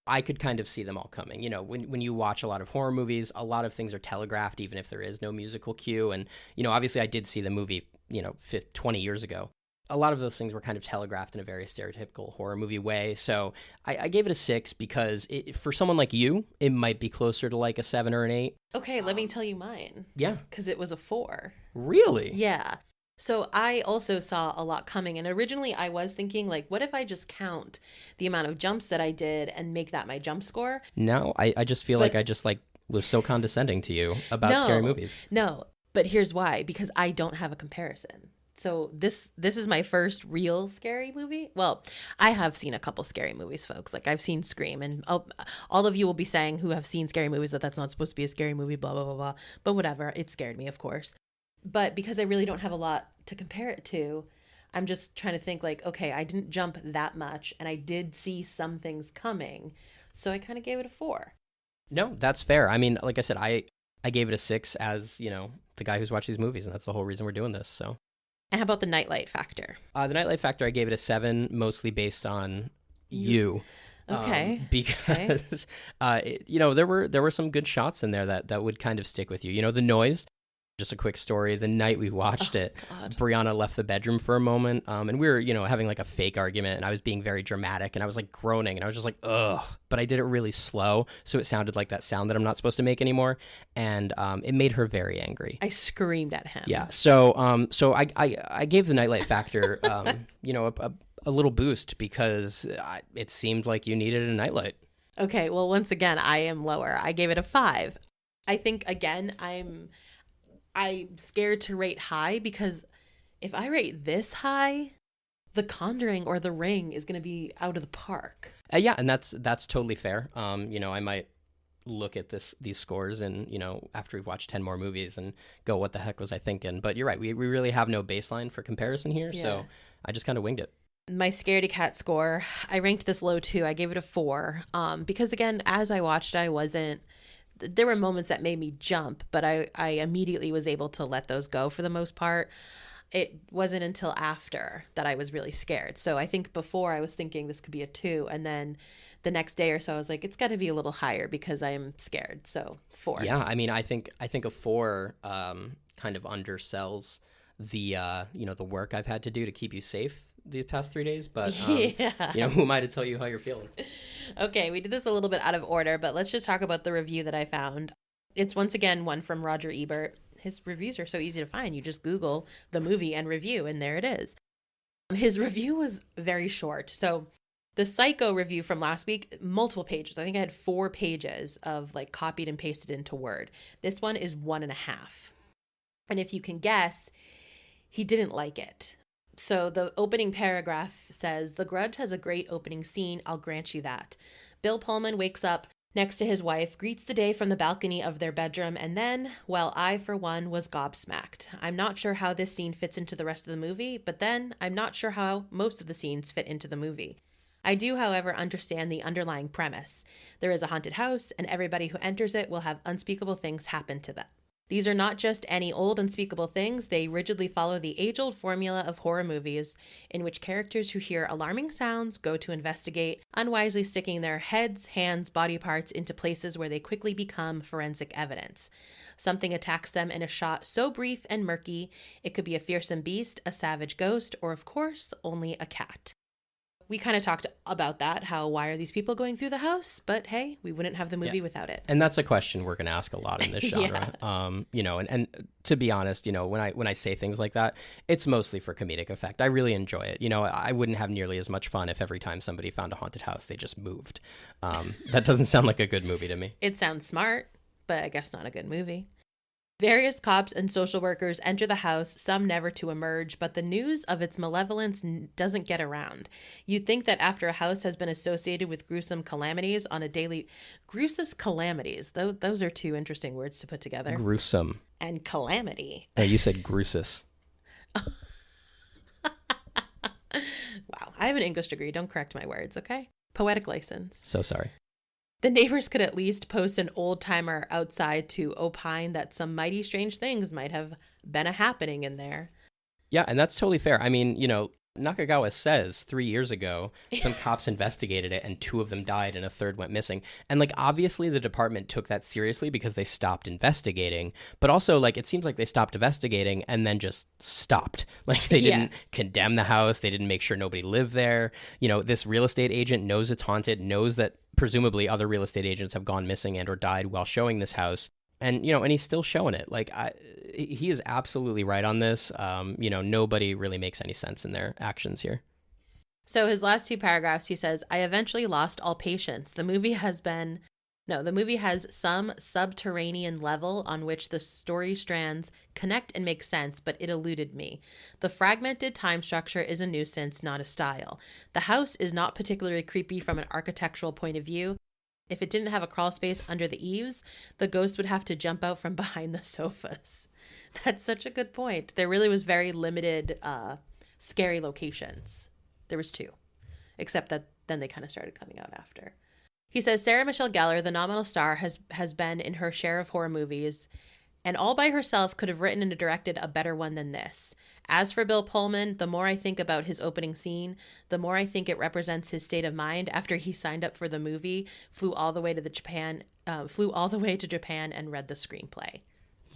I could kind of see them all coming. When you watch a lot of horror movies, a lot of things are telegraphed, even if there is no musical cue. And, obviously I did see the movie, 20 years ago. A lot of those things were kind of telegraphed in a very stereotypical horror movie way. So I gave it a 6 because for someone like you, it might be closer to like a 7 or an 8. Okay, let me tell you mine. Yeah. Because it was a 4. Really? Yeah. So I also saw a lot coming. And originally I was thinking, like, what if I just count the amount of jumps that I did and make that my jump score? No, I just feel like I just was so condescending to you about scary movies. No, but here's why. Because I don't have a comparison. So this is my first real scary movie. Well, I have seen a couple scary movies, folks. Like I've seen Scream, and all of you will be saying who have seen scary movies that that's not supposed to be a scary movie, blah, blah, blah, blah. But whatever, it scared me, of course. But because I really don't have a lot to compare it to, I'm just trying to think like, okay, I didn't jump that much and I did see some things coming. So I kind of gave it a 4. No, that's fair. I mean, like I said, I gave it a 6 as, the guy who's watched these movies, and that's the whole reason we're doing this. So. And how about the nightlight factor? The nightlight factor, I gave it a 7, mostly based on you. Okay. Because, there were some good shots in there that would kind of stick with you. The noise. Just a quick story. The night we watched it, God. Briana left the bedroom for a moment, and we were, having like a fake argument, and I was being very dramatic, and I was like groaning, and I was just like, ugh. But I did it really slow, so it sounded like that sound that I'm not supposed to make anymore, and it made her very angry. I screamed at him. Yeah. So I gave the nightlight factor, a little boost because it seemed like you needed a nightlight. Okay. Well, once again, I am lower. I gave it a 5. I think again, I'm scared to rate high because if I rate this high, The Conjuring or The Ring is going to be out of the park. Yeah, and that's totally fair. I might look at these scores and, after we've watched 10 more movies and go, what the heck was I thinking? But you're right. We really have no baseline for comparison here. Yeah. So I just kind of winged it. My Scaredy Cat score, I ranked this low too. I gave it a 4 because, again, as I watched, there were moments that made me jump, but I immediately was able to let those go for the most part. it wasn't until after that I was really scared. So I think before I was thinking this could be a 2, and then the next day or so I was like, it's got to be a little higher because I am scared. So 4. Yeah, I mean, I think a 4 kind of undersells the the work I've had to do to keep you safe these past 3 days. But yeah. who am I to tell you how you're feeling? Okay, we did this a little bit out of order, but let's just talk about the review that I found. It's once again one from Roger Ebert. His reviews are so easy to find. You just Google the movie and review, and there it is. His review was very short. So the Psycho review from last week, multiple pages. I think I had 4 pages of like copied and pasted into Word. This one is 1.5. And if you can guess, he didn't like it. So the opening paragraph says, "The Grudge has a great opening scene. I'll grant you that. Bill Pullman wakes up next to his wife, greets the day from the balcony of their bedroom, and then, well, I, for one, was gobsmacked. I'm not sure how this scene fits into the rest of the movie, but then I'm not sure how most of the scenes fit into the movie. I do, however, understand the underlying premise. There is a haunted house, and everybody who enters it will have unspeakable things happen to them. These are not just any old unspeakable things. They rigidly follow the age-old formula of horror movies, in which characters who hear alarming sounds go to investigate, unwisely sticking their heads, hands, body parts into places where they quickly become forensic evidence. Something attacks them in a shot so brief and murky, it could be a fearsome beast, a savage ghost, or, of course, only a cat." We kind of talked about that, how why are these people going through the house? But hey, we wouldn't have the movie without it. And that's a question we're going to ask a lot in this genre. And to be honest, when I say things like that, it's mostly for comedic effect. I really enjoy it. I wouldn't have nearly as much fun if every time somebody found a haunted house, they just moved. That doesn't sound like a good movie to me. It sounds smart, but I guess not a good movie. Various cops and social workers enter the house, some never to emerge, but the news of its malevolence doesn't get around. You'd think that after a house has been associated with gruesome calamities on a daily... Gruesome calamities. Those are 2 interesting words to put together. Gruesome. And calamity. Oh, you said gruesus. Wow. I have an English degree. Don't correct my words, okay? Poetic license. So sorry. The neighbors could at least post an old-timer outside to opine that some mighty strange things might have been a-happening in there. Yeah, and that's totally fair. I mean, Nakagawa says 3 years ago, some cops investigated it and 2 of them died and a third went missing. And obviously the department took that seriously because they stopped investigating. But also, it seems like they stopped investigating and then just stopped. They didn't condemn the house. They didn't make sure nobody lived there. This real estate agent knows it's haunted, knows that presumably other real estate agents have gone missing and or died while showing this house. And, and he's still showing it. He is absolutely right on this. Nobody really makes any sense in their actions here. So his last 2 paragraphs, he says, "I eventually lost all patience. The movie has some subterranean level on which the story strands connect and make sense, but it eluded me. The fragmented time structure is a nuisance, not a style. The house is not particularly creepy from an architectural point of view. If it didn't have a crawl space under the eaves, the ghost would have to jump out from behind the sofas." That's such a good point. There really was very limited scary locations. There was 2, except that then they kind of started coming out after. He says, "Sarah Michelle Gellar, the nominal star, has been in her share of horror movies, and all by herself could have written and directed a better one than this. As for Bill Pullman, the more I think about his opening scene, the more I think it represents his state of mind after he signed up for the movie, flew all the way to Japan and read the screenplay."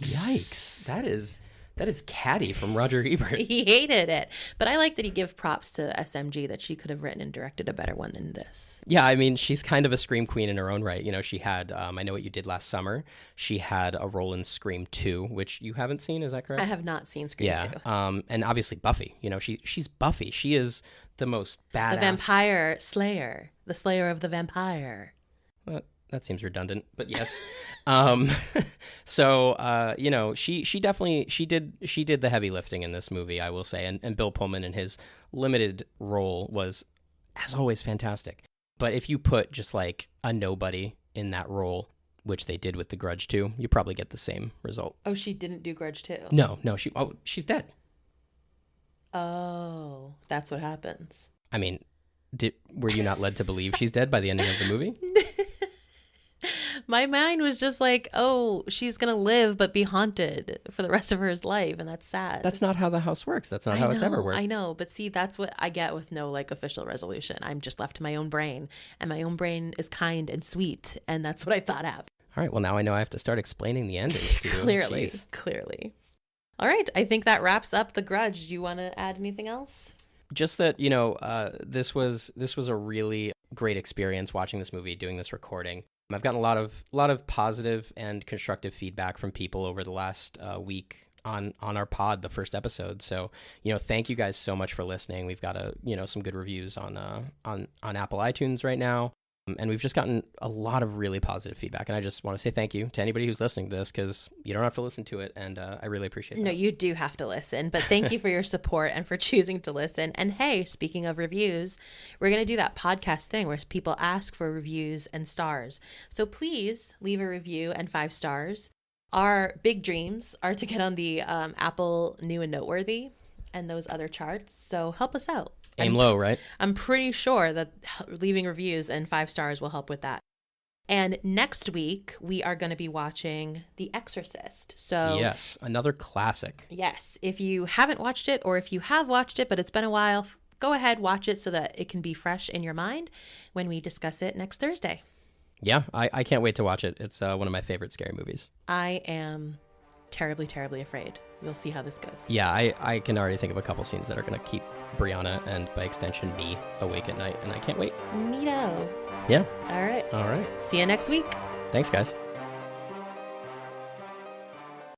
Yikes! That is catty from Roger Ebert. He hated it, but I like that he gave props to SMG that she could have written and directed a better one than this. Yeah, I mean, she's kind of a Scream queen in her own right. She had I Know What You Did Last Summer. She had a role in Scream 2, which you haven't seen, is that correct? I have not seen Scream 2. And obviously Buffy. She's Buffy. She is the most badass. The vampire slayer. The slayer of the vampire. Well, that seems redundant, but yes. So she definitely did the heavy lifting in this movie, I will say, and Bill Pullman in his limited role was, as always, fantastic. But if you put just a nobody in that role, which they did with The Grudge 2, you probably get the same result. Oh, she didn't do Grudge 2? No, she's dead. Oh, that's what happens. I mean, were you not led to believe she's dead by the ending of the movie? My mind was just like, oh, she's going to live but be haunted for the rest of her life. And that's sad. That's not how the house works. That's not how it's ever worked. I know. But see, that's what I get with no like official resolution. I'm just left to my own brain. And my own brain is kind and sweet. And that's what I thought happened. All right. Well, now I know I have to start explaining the endings to you. Clearly. All right. I think that wraps up The Grudge. Do you want to add anything else? Just that, this was a really great experience watching this movie, doing this recording. I've gotten a lot of positive and constructive feedback from people over the last week on our pod, the first episode. So, thank you guys so much for listening. We've got some good reviews on Apple iTunes right now. And we've just gotten a lot of really positive feedback. And I just want to say thank you to anybody who's listening to this, because you don't have to listen to it. And I really appreciate that. No, you do have to listen. But thank you for your support and for choosing to listen. And hey, speaking of reviews, we're going to do that podcast thing where people ask for reviews and stars. So please leave a review and 5 stars. Our big dreams are to get on the Apple New and Noteworthy and those other charts. So help us out. Aim low, right? I'm pretty sure that leaving reviews and 5 stars will help with that. And next week, we are going to be watching The Exorcist. So yes, another classic. Yes. If you haven't watched it, or if you have watched it, but it's been a while, go ahead, watch it so that it can be fresh in your mind when we discuss it next Thursday. Yeah, I can't wait to watch it. It's one of my favorite scary movies. I am terribly, terribly afraid. We'll see how this goes. Yeah, I can already think of a couple scenes that are going to keep Briana and, by extension, me awake at night, and I can't wait. Neato. Yeah. All right. All right. See you next week. Thanks, guys.